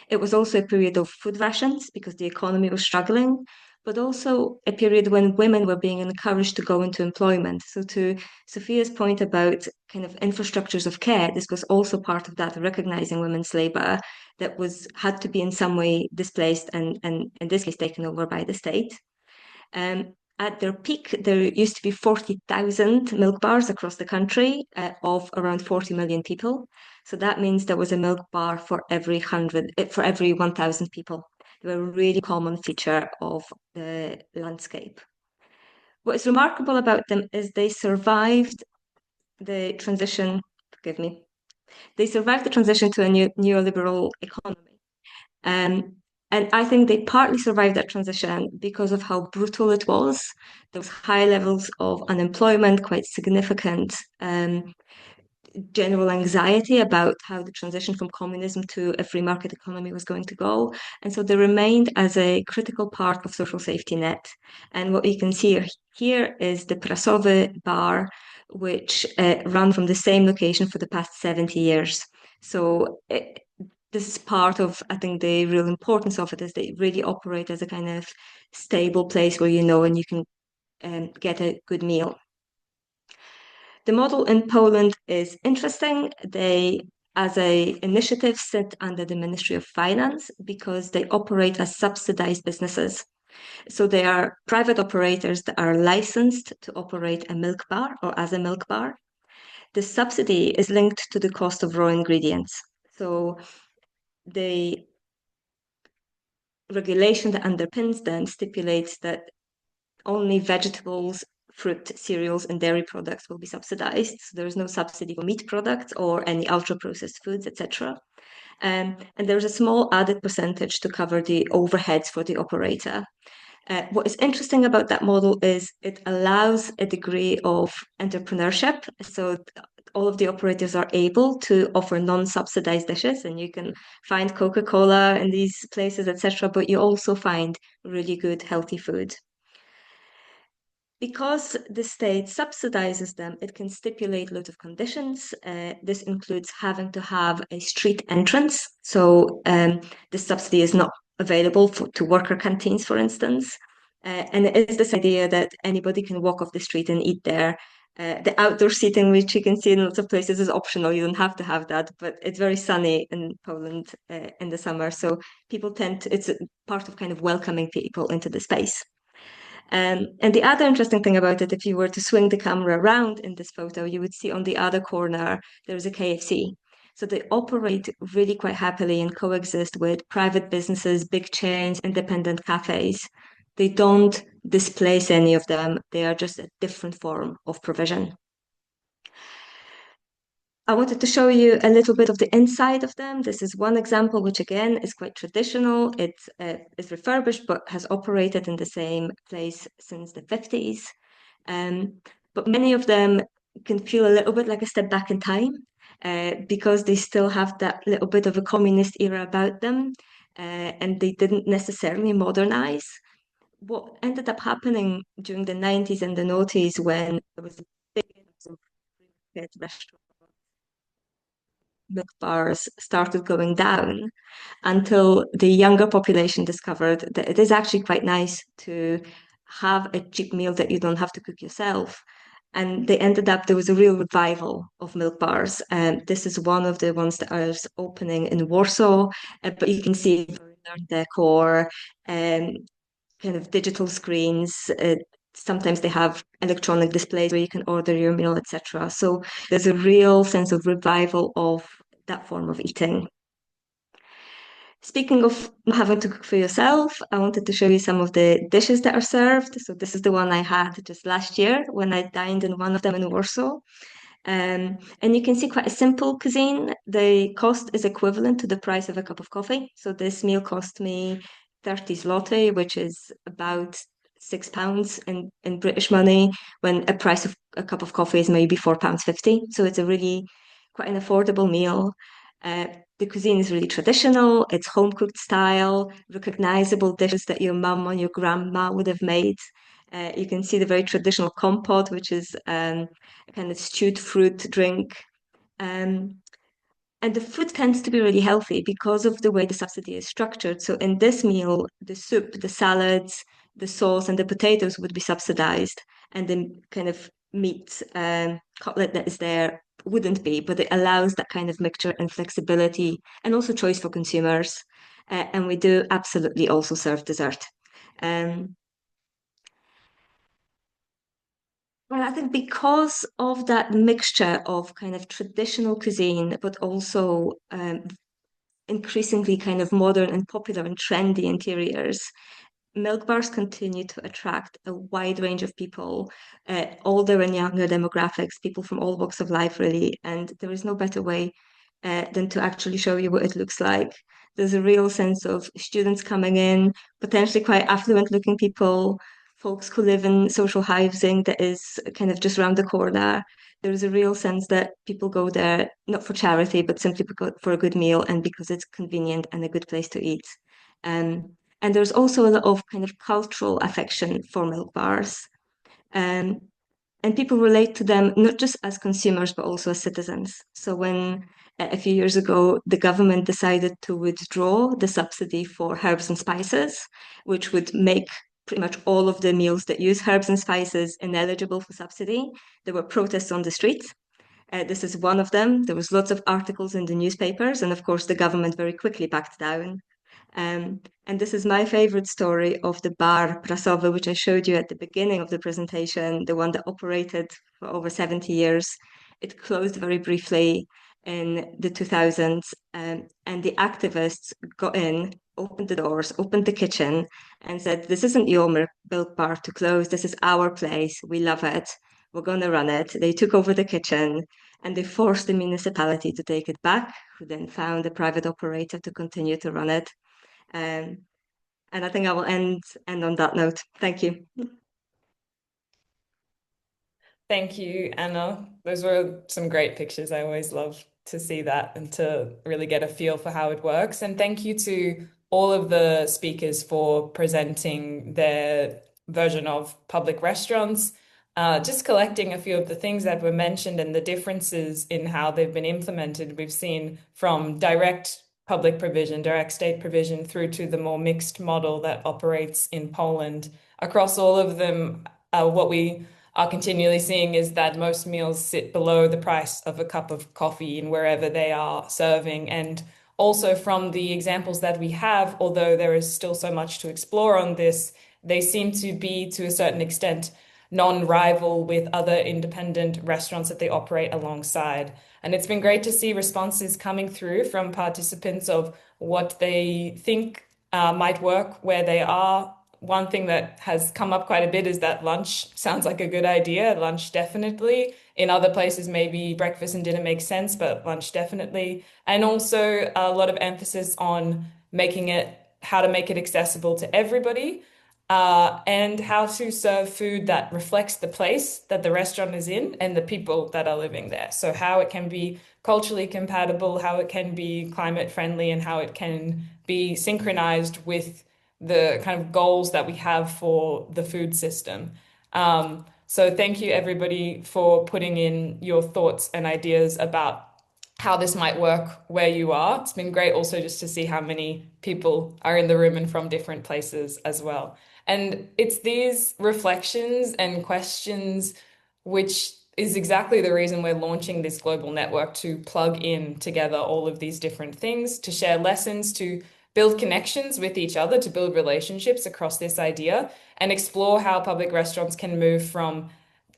It was also a period of food rations because the economy was struggling, but also a period when women were being encouraged to go into employment. So to Sofia's point about kind of infrastructures of care, this was also part of that, recognizing women's labor that had to be in some way displaced and in this case taken over by the state. At their peak, there used to be 40,000 milk bars across the country of around 40 million people. So that means there was a milk bar for every 1,000 people. They were a really common feature of the landscape. What is remarkable about them is they survived the transition, forgive me, they survived the transition to a neoliberal economy. And I think they partly survived that transition because of how brutal it was. There was high levels of unemployment, quite significant general anxiety about how the transition from communism to a free market economy was going to go. And so they remained as a critical part of social safety net. And what you can see here is the Prasowy bar, which ran from the same location for the past 70 years. So this is part of, I think, the real importance of it is they really operate as a kind of stable place where you know and you can get a good meal. The model in Poland is interesting. They, as an initiative, sit under the Ministry of Finance because they operate as subsidized businesses. So they are private operators that are licensed to operate a milk bar or as a milk bar. The subsidy is linked to the cost of raw ingredients. So the regulation that underpins them stipulates that only vegetables, fruit, cereals, and dairy products will be subsidized. So there is no subsidy for meat products or any ultra-processed foods, etc. And there's a small added percentage to cover the overheads for the operator. What is interesting about that model is it allows a degree of entrepreneurship. So all of the operators are able to offer non-subsidized dishes, and you can find Coca-Cola in these places, etc. But you also find really good, healthy food. Because the state subsidizes them, it can stipulate loads of conditions. This includes having to have a street entrance. So the subsidy is not available to worker canteens, for instance. And it is this idea that anybody can walk off the street and eat there. The outdoor seating, which you can see in lots of places, is optional. You don't have to have that, but it's very sunny in Poland in the summer. So people it's part of kind of welcoming people into the space. And the other interesting thing about it, if you were to swing the camera around in this photo, you would see on the other corner, there's a KFC. So they operate really quite happily and coexist with private businesses, big chains, independent cafes. They don't displace any of them. They are just a different form of provision. I wanted to show you a little bit of the inside of them. This is one example, which again is quite traditional. It's refurbished, but has operated in the same place since the 50s. But many of them can feel a little bit like a step back in time because they still have that little bit of a communist era about them, and they didn't necessarily modernize. What ended up happening during the 90s and the noughties when there was a big restaurant milk bars started going down until the younger population discovered that it is actually quite nice to have a cheap meal that you don't have to cook yourself. And there was a real revival of milk bars. And this is one of the ones that is opening in Warsaw, but you can see modern decor and kind of digital screens. Sometimes they have electronic displays where you can order your meal, etc. So there's a real sense of revival of that form of eating. Speaking of having to cook for yourself, I wanted to show you some of the dishes that are served. So this is the one I had just last year when I dined in one of them in Warsaw. And you can see quite a simple cuisine. The cost is equivalent to the price of a cup of coffee. So this meal cost me 30 zloty, which is about £6 in British money, when a price of a cup of coffee is maybe £4.50. So it's a really quite an affordable meal. the cuisine is really traditional. It's home-cooked style, recognizable dishes that your mum or your grandma would have made. You can see the very traditional compote, which is a kind of stewed fruit drink. And the food tends to be really healthy because of the way the subsidy is structured. So in this meal, the soup, the salads, the sauce, and the potatoes would be subsidized, and the kind of meat cutlet that is there wouldn't be, but it allows that kind of mixture and flexibility and also choice for consumers. And we do absolutely also serve dessert. Well, I think because of that mixture of kind of traditional cuisine, but also increasingly kind of modern and popular and trendy interiors, milk bars continue to attract a wide range of people, older and younger demographics, people from all walks of life, really. And there is no better way than to actually show you what it looks like. There's a real sense of students coming in, potentially quite affluent looking people, folks who live in social housing that is kind of just around the corner. There is a real sense that people go there not for charity, but simply for a good meal and because it's convenient and a good place to eat. And there's also a lot of kind of cultural affection for milk bars. And people relate to them not just as consumers, but also as citizens. So when a few years ago, the government decided to withdraw the subsidy for herbs and spices, which would make pretty much all of the meals that use herbs and spices ineligible for subsidy, there were protests on the streets. This is one of them. There was lots of articles in the newspapers, and of course, the government very quickly backed down. And this is my favorite story of the bar Prasowy, which I showed you at the beginning of the presentation, the one that operated for over 70 years. It closed very briefly in the 2000s, and the activists got in, opened the doors, opened the kitchen, and said, "This isn't your milk bar to close. This is our place. We love it. We're going to run it." They took over the kitchen and they forced the municipality to take it back, who then found a private operator to continue to run it. And I think I will end on that note. Thank you. Thank you, Anna. Those were some great pictures. I always love to see that and to really get a feel for how it works. And thank you to all of the speakers for presenting their version of public restaurants, just collecting a few of the things that were mentioned and the differences in how they've been implemented. We've seen from direct public provision, direct state provision, through to the more mixed model that operates in Poland. Across all of them, what we are continually seeing is that most meals sit below the price of a cup of coffee in wherever they are serving. And also from the examples that we have, although there is still so much to explore on this, they seem to be, to a certain extent, non-rival with other independent restaurants that they operate alongside. And it's been great to see responses coming through from participants of what they think might work where they are. One thing that has come up quite a bit is that lunch sounds like a good idea. Lunch definitely. In other places, maybe breakfast and dinner makes sense, but lunch definitely. And also a lot of emphasis on how to make it accessible to everybody. And how to serve food that reflects the place that the restaurant is in and the people that are living there. So how it can be culturally compatible, how it can be climate friendly, and how it can be synchronized with the kind of goals that we have for the food system. So thank you everybody for putting in your thoughts and ideas about how this might work where you are. It's been great also just to see how many people are in the room and from different places as well. And it's these reflections and questions which is exactly the reason we're launching this global network, to plug in together all of these different things, to share lessons, to build connections with each other, to build relationships across this idea, and explore how public restaurants can move from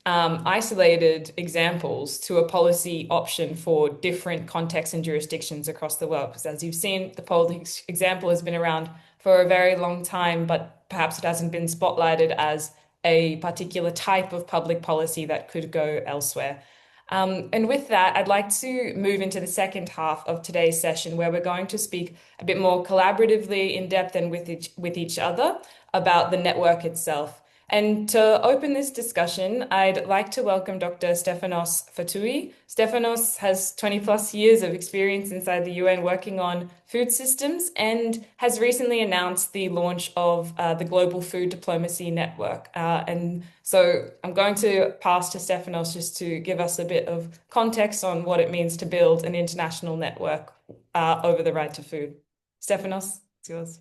isolated examples to a policy option for different contexts and jurisdictions across the world. Because as you've seen, the Polish example has been around for a very long time, but perhaps it hasn't been spotlighted as a particular type of public policy that could go elsewhere. And with that, I'd like to move into the second half of today's session, where we're going to speak a bit more collaboratively, in depth, and with each other about the network itself. And to open this discussion, I'd like to welcome Dr. Stefanos Fotiou. Stefanos has 20 plus years of experience inside the UN working on food systems and has recently announced the launch of the Global Food Diplomacy Network. And so I'm going to pass to Stefanos just to give us a bit of context on what it means to build an international network over the right to food. Stefanos, it's yours.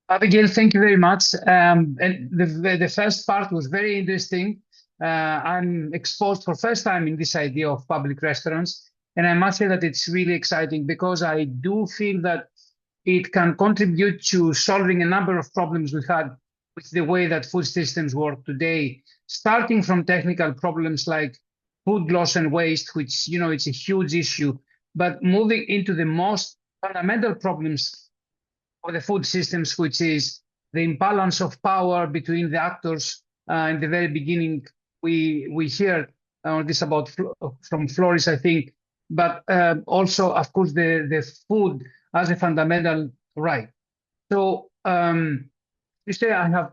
Abigail, thank you very much. And the first part was very interesting. I'm exposed for first time in this idea of public restaurants. And I must say that it's really exciting because I do feel that it can contribute to solving a number of problems we had with the way that food systems work today, starting from technical problems like food loss and waste, which, you know, it's a huge issue, but moving into the most fundamental problems of the food systems, which is the imbalance of power between the actors. In the very beginning, we hear this about from Floris, I think, but also, of course, the food as a fundamental right. So you say I have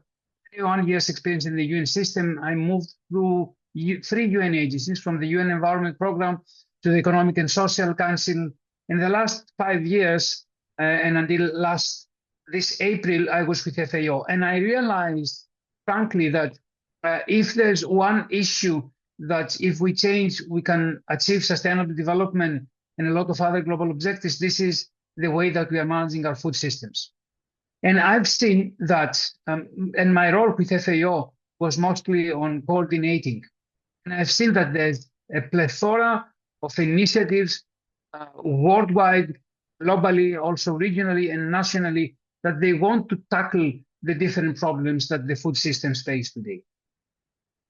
31 years experience in the UN system. I moved through 3 UN agencies, from the UN Environment Programme to the Economic and Social Council. In the last 5 years, and until this April, I was with FAO. And I realized, frankly, that if there's one issue that if we change, we can achieve sustainable development and a lot of other global objectives, this is the way that we are managing our food systems. And I've seen that, and my role with FAO was mostly on coordinating. And I've seen that there's a plethora of initiatives worldwide, globally, also regionally and nationally, that they want to tackle the different problems that the food systems face today.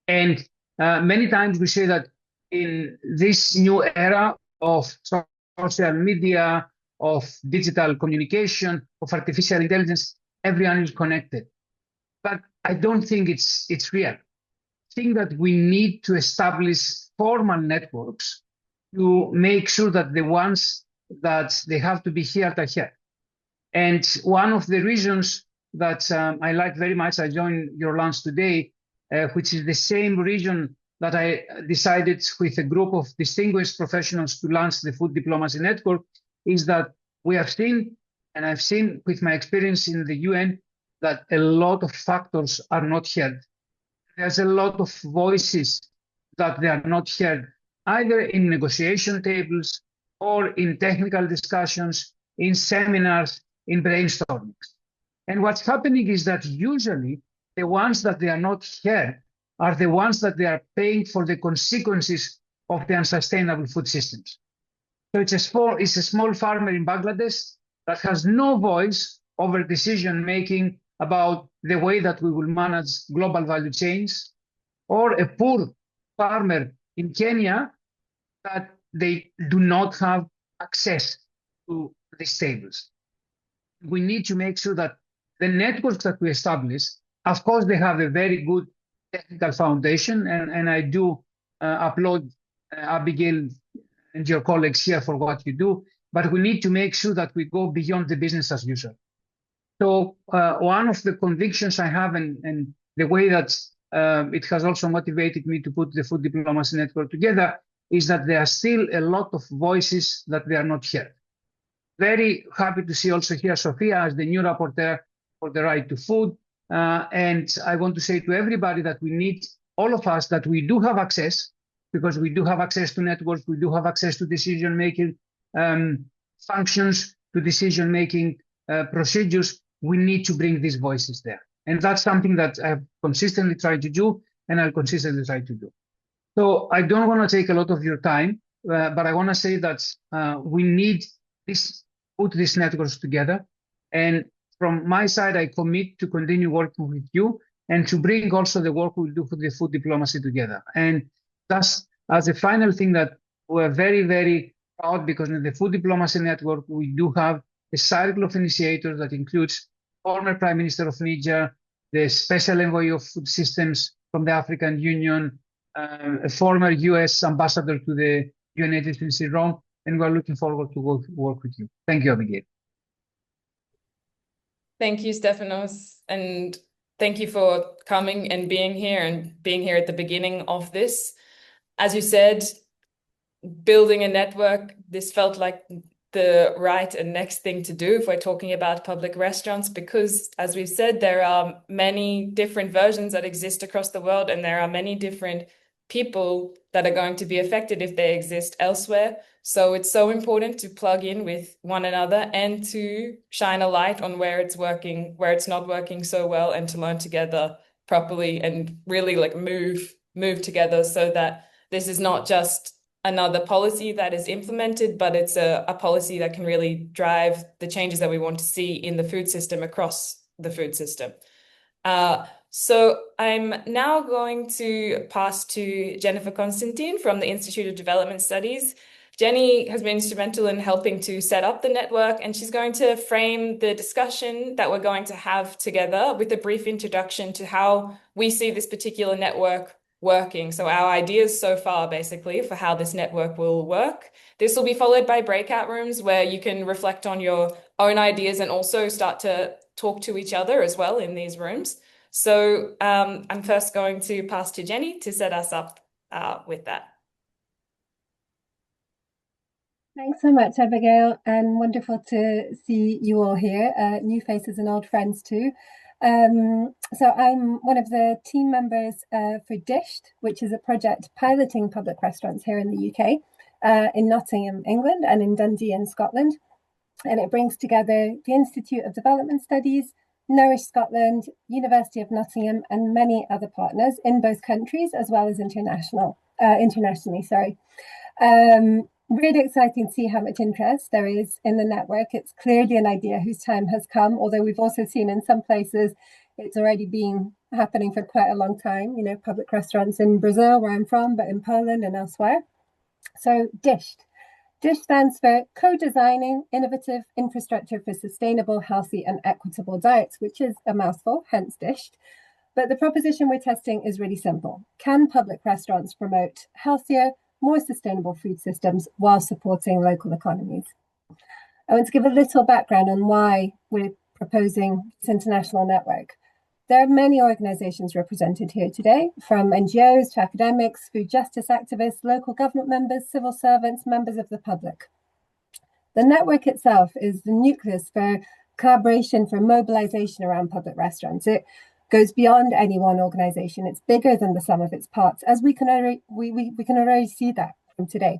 And many times we say that in this new era of social media, of digital communication, of artificial intelligence, everyone is connected. But I don't think it's real. I think that we need to establish formal networks to make sure that the ones that they have to be here are here. And one of the reasons that I like very much, I joined your lunch today, which is the same reason that I decided with a group of distinguished professionals to launch the Food Diplomacy Network, is that we have seen, and I've seen with my experience in the UN, that a lot of factors are not heard. There's a lot of voices that they are not heard, either in negotiation tables or in technical discussions, in seminars, in brainstorming. And what's happening is that usually the ones that they are not heard are the ones that they are paying for the consequences of the unsustainable food systems. So it's a small farmer in Bangladesh that has no voice over decision-making about the way that we will manage global value chains, or a poor farmer in Kenya that they do not have access to these tables. We need to make sure that the networks that we establish, of course, they have a very good technical foundation, and I do applaud Abigail and your colleagues here for what you do, but we need to make sure that we go beyond the business as usual. So one of the convictions I have, and the way that it has also motivated me to put the Food Diplomacy Network together, is that there are still a lot of voices that they are not heard. Very happy to see also here Sofía as the new rapporteur for the right to food. And I want to say to everybody that we need, all of us, that we do have access, because we do have access to networks, we do have access to decision-making functions, to decision-making procedures. We need to bring these voices there. And that's something that I've consistently tried to do, and I'll consistently try to do. So I don't want to take a lot of your time, but I want to say that we need put these networks together. And from my side, I commit to continue working with you and to bring also the work we do for the food diplomacy together. And that's as a final thing that we're very, very proud, because in the Food Diplomacy Network, we do have a cycle of initiators that includes former Prime Minister of Niger, the Special Envoy of Food Systems from the African Union, a former US ambassador to the UN agency in Rome, and we're looking forward to work with you. Thank you, Abigail. Thank you, Stefanos. And thank you for coming and being here at the beginning of this. As you said, building a network, this felt like the right and next thing to do if we're talking about public restaurants, because as we've said, there are many different versions that exist across the world, and there are many different people that are going to be affected if they exist elsewhere. So it's so important to plug in with one another and to shine a light on where it's working, where it's not working so well, and to learn together properly and really like move together, so that this is not just another policy that is implemented, but it's a policy that can really drive the changes that we want to see in the food system across the food system. So I'm now going to pass to Jennifer Constantine from the Institute of Development Studies. Jenny has been instrumental in helping to set up the network, and she's going to frame the discussion that we're going to have together with a brief introduction to how we see this particular network working. So our ideas so far, basically, for how this network will work. This will be followed by breakout rooms where you can reflect on your own ideas and also start to talk to each other as well in these rooms. So I'm first going to pass to Jenny to set us up with that. Thanks so much, Abigail, and wonderful to see you all here, new faces and old friends too. So I'm one of the team members for Dished, which is a project piloting public restaurants here in the UK, in Nottingham, England, and in Dundee in Scotland. And it brings together the Institute of Development Studies, Nourish Scotland, University of Nottingham, and many other partners in both countries as well as internationally. Really exciting to see how much interest there is in the network. It's clearly an idea whose time has come, although we've also seen in some places it's already been happening for quite a long time, you know, public restaurants in Brazil, where I'm from, but in Poland and elsewhere. So Dished. Dished stands for Co-Designing Innovative Infrastructure for Sustainable, Healthy and Equitable Diets, which is a mouthful, hence Dished. But the proposition we're testing is really simple. Can public restaurants promote healthier, more sustainable food systems while supporting local economies? I want to give a little background on why we're proposing this international network. There are many organizations represented here today, from NGOs to academics, food justice activists, local government members, civil servants, members of the public. The network itself is the nucleus for collaboration, for mobilization around public restaurants. It goes beyond any one organization. It's bigger than the sum of its parts, as we can already see that from today.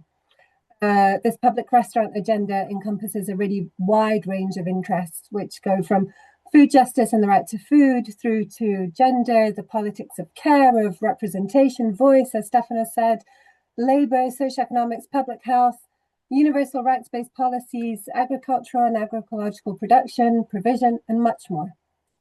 This public restaurant agenda encompasses a really wide range of interests, which go from food justice and the right to food through to gender, the politics of care, of representation, voice, as Stefanos said, labor, socioeconomics, public health, universal rights-based policies, agricultural and agroecological production, provision, and much more.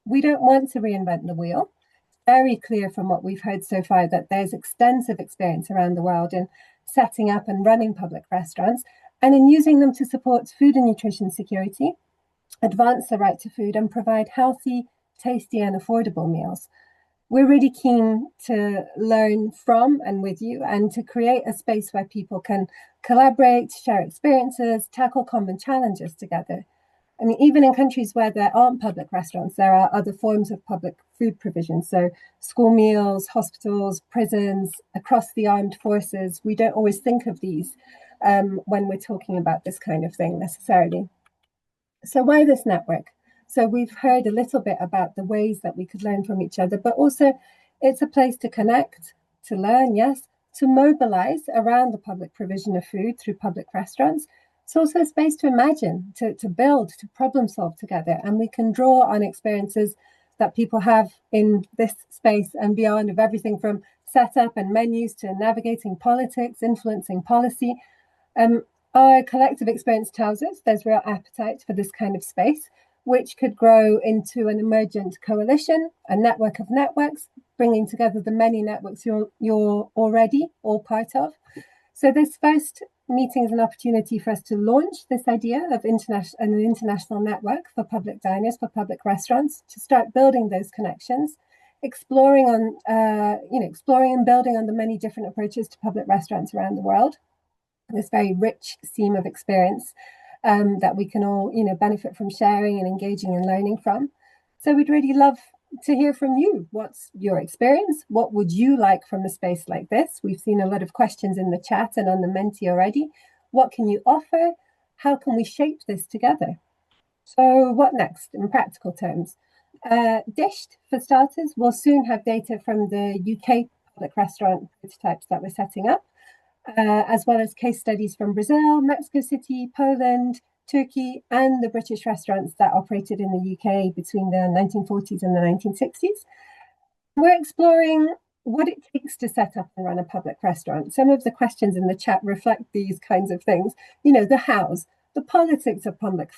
We don't want to reinvent the wheel. It's very clear from what we've heard so far that there's extensive experience around the world in setting up and running public restaurants and in using them to support food and nutrition security, advance the right to food, and provide healthy, tasty, and affordable meals. We're really keen to learn from and with you and to create a space where people can collaborate, share experiences, tackle common challenges together. I mean, even in countries where there aren't public restaurants, there are other forms of public food provision. So school meals, hospitals, prisons, across the armed forces. We don't always think of these when we're talking about this kind of thing necessarily. So why this network? So we've heard a little bit about the ways that we could learn from each other, but also it's a place to connect, to learn, yes, to mobilize around the public provision of food through public restaurants. It's also a space to imagine, to build, to problem solve together. And we can draw on experiences that people have in this space and beyond, of everything from setup and menus to navigating politics, influencing policy. Our collective experience tells us there's real appetite for this kind of space, which could grow into an emergent coalition, a network of networks, bringing together the many networks you're already all part of. So this first meeting is an opportunity for us to launch this idea of an international network for public diners, for public restaurants, to start building those connections, exploring and building on the many different approaches to public restaurants around the world. This very rich seam of experience that we can all, benefit from sharing and engaging and learning from. So we'd really love to hear from you. What's your experience? What would you like from a space like this? We've seen a lot of questions in the chat and on the Menti already. What can you offer? How can we shape this together? So what next in practical terms? Dished, for starters, will soon have data from the UK public restaurant prototypes that we're setting up, as well as case studies from Brazil, Mexico City, Poland, Turkey, and the British restaurants that operated in the UK between the 1940s and the 1960s. We're exploring what it takes to set up and run a public restaurant. Some of the questions in the chat reflect these kinds of things. You know, the hows, the politics of public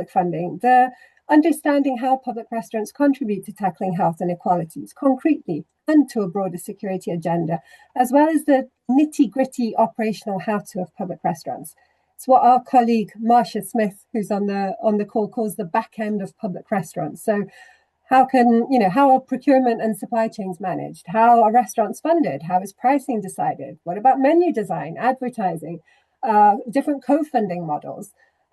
funding, the understanding how public restaurants contribute to tackling health inequalities concretely and to a broader security agenda, as well as the nitty-gritty operational how-to of public restaurants. It's what our colleague Marcia Smith, who's on the call, calls the back end of public restaurants. So how are procurement and supply chains managed? How are restaurants funded? How is pricing decided? What about menu design, advertising, different co-funding models?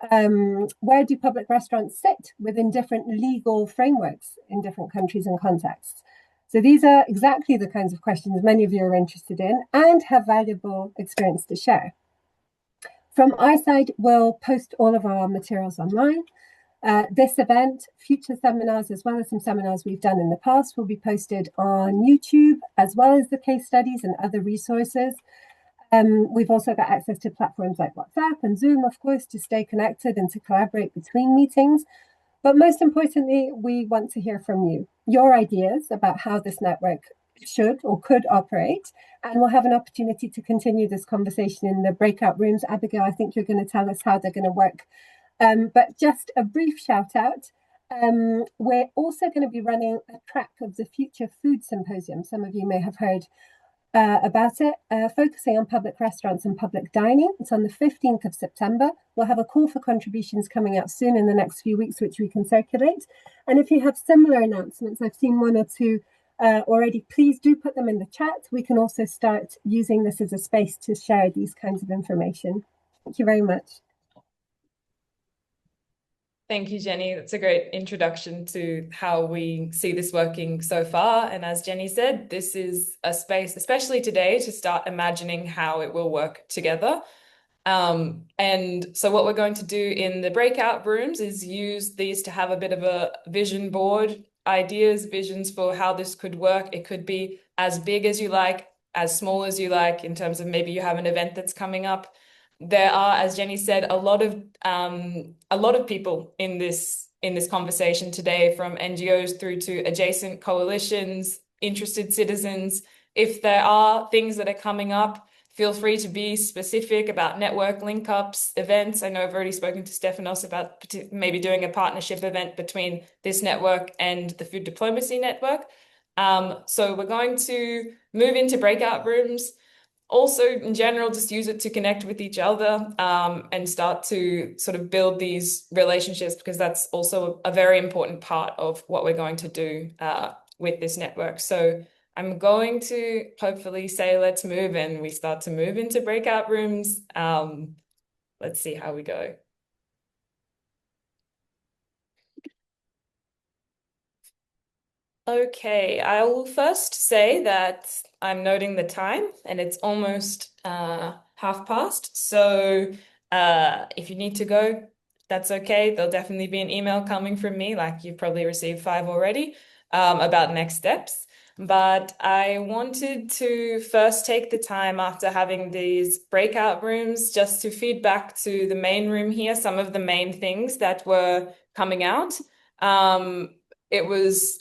Where do public restaurants sit within different legal frameworks in different countries and contexts? So these are exactly the kinds of questions many of you are interested in and have valuable experience to share. From our side, we'll post all of our materials online. This event, future seminars, as well as some seminars we've done in the past, will be posted on YouTube, as well as the case studies and other resources. We've also got access to platforms like WhatsApp and Zoom, of course, to stay connected and to collaborate between meetings. But most importantly, we want to hear from you, your ideas about how this network should or could operate. And we'll have an opportunity to continue this conversation in the breakout rooms. Abigail, I think you're going to tell us how they're going to work. But just a brief shout out. We're also going to be running a track of the Future Food Symposium. Some of you may have heard about it, focusing on public restaurants and public dining. It's on the 15th of September. We'll have a call for contributions coming out soon in the next few weeks, which we can circulate. And if you have similar announcements, I've seen one or two already, please do put them in the chat. We can also start using this as a space to share these kinds of information. Thank you very much. Thank you, Jenny. That's a great introduction to how we see this working so far. And as Jenny said, this is a space, especially today, to start imagining how it will work together. And so what we're going to do in the breakout rooms is use these to have a bit of a vision board, ideas, visions for how this could work. It could be as big as you like, as small as you like, in terms of maybe you have an event that's coming up. There are, as Jenny said, a lot of people in this conversation today, from NGOs through to adjacent coalitions, interested citizens. If there are things that are coming up, feel free to be specific about network link-ups, events. I know I've already spoken to Stefanos about maybe doing a partnership event between this network and the Food Diplomacy Network. So we're going to move into breakout rooms. Also, in general, just use it to connect with each other and start to sort of build these relationships, because that's also a very important part of what we're going to do with this network. So I'm going to hopefully say, let's move, and we start to move into breakout rooms. Let's see how we go. Okay, I will first say that I'm noting the time and it's almost past. So if you need to go, that's okay. There'll definitely be an email coming from me, like you've probably received 5 already, about next steps. But I wanted to first take the time after having these breakout rooms just to feed back to the main room here some of the main things that were coming out. It was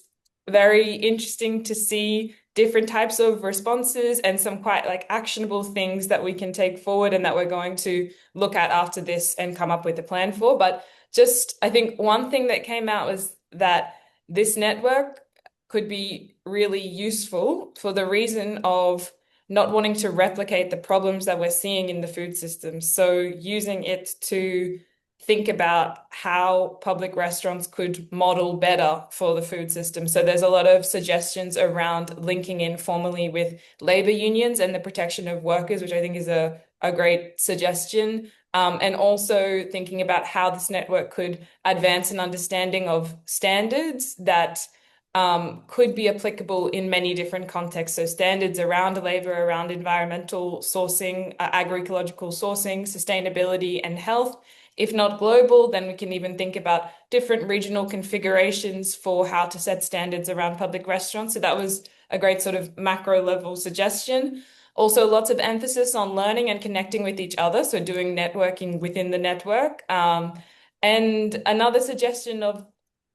very interesting to see different types of responses and some quite like actionable things that we can take forward and that we're going to look at after this and come up with a plan for. But just, I think one thing that came out was that this network could be really useful for the reason of not wanting to replicate the problems that we're seeing in the food system. So using it to think about how public restaurants could model better for the food system. So there's a lot of suggestions around linking in formally with labor unions and the protection of workers, which I think is a great suggestion. And also thinking about how this network could advance an understanding of standards that could be applicable in many different contexts. So standards around labor, around environmental sourcing, agroecological sourcing, sustainability, and health. If not global, then we can even think about different regional configurations for how to set standards around public restaurants. So that was a great sort of macro level suggestion. Also, lots of emphasis on learning and connecting with each other, so doing networking within the network. And another suggestion of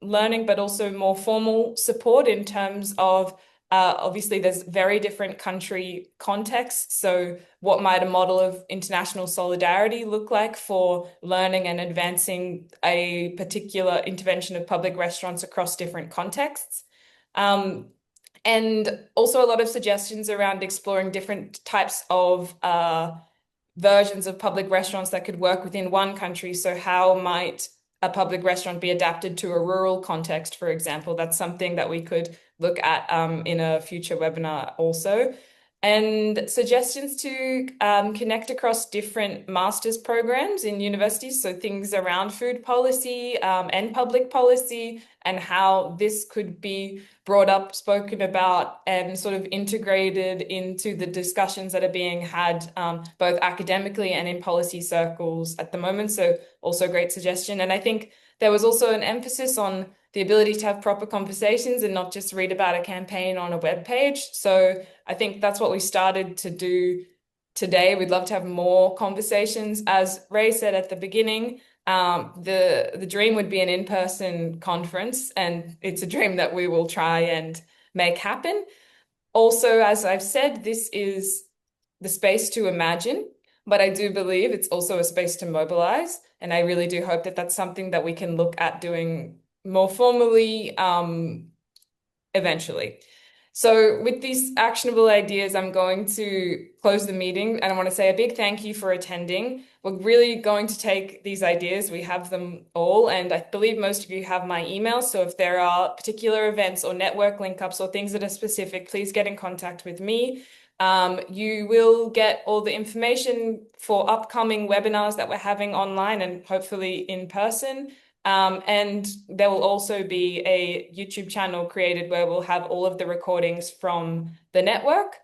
learning, but also more formal support in terms of obviously there's very different country contexts. So what might a model of international solidarity look like for learning and advancing a particular intervention of public restaurants across different contexts? And also a lot of suggestions around exploring different types of versions of public restaurants that could work within one country. So how might a public restaurant be adapted to a rural context, for example? That's something that we could look at in a future webinar also. And suggestions to connect across different master's programs in universities, so things around food policy and public policy, and how this could be brought up, spoken about, and sort of integrated into the discussions that are being had both academically and in policy circles at the moment. So also a great suggestion. And I think there was also an emphasis on the ability to have proper conversations and not just read about a campaign on a web page. So I think that's what we started to do today. We'd love to have more conversations. As Ray said at the beginning, the dream would be an in-person conference, and it's a dream that we will try and make happen. Also, as I've said, this is the space to imagine, but I do believe it's also a space to mobilize. And I really do hope that that's something that we can look at doing more formally eventually. So with these actionable ideas, I'm going to close the meeting, and I want to say a big thank you for attending. We're really going to take these ideas. We have them all, and I believe most of you have my email. So if there are particular events or network link ups or things that are specific, please get in contact with me. You will get all the information for upcoming webinars that we're having online and hopefully in person. And there will also be a YouTube channel created where we'll have all of the recordings from the network.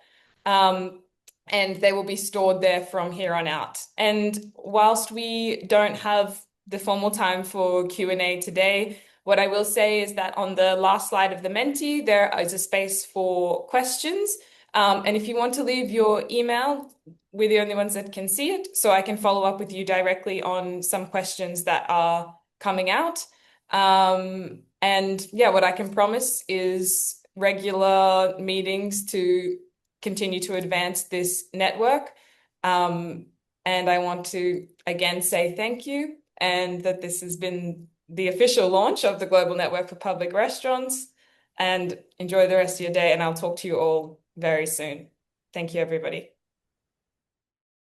And they will be stored there from here on out. And whilst we don't have the formal time for Q&A today, what I will say is that on the last slide of the Menti, there is a space for questions. And if you want to leave your email, we're the only ones that can see it, so I can follow up with you directly on some questions that are coming out. And yeah, what I can promise is regular meetings to continue to advance this network. And I want to again say thank you, and that this has been the official launch of the Global Network for Public Restaurants. And enjoy the rest of your day, and I'll talk to you all very soon. Thank you, everybody.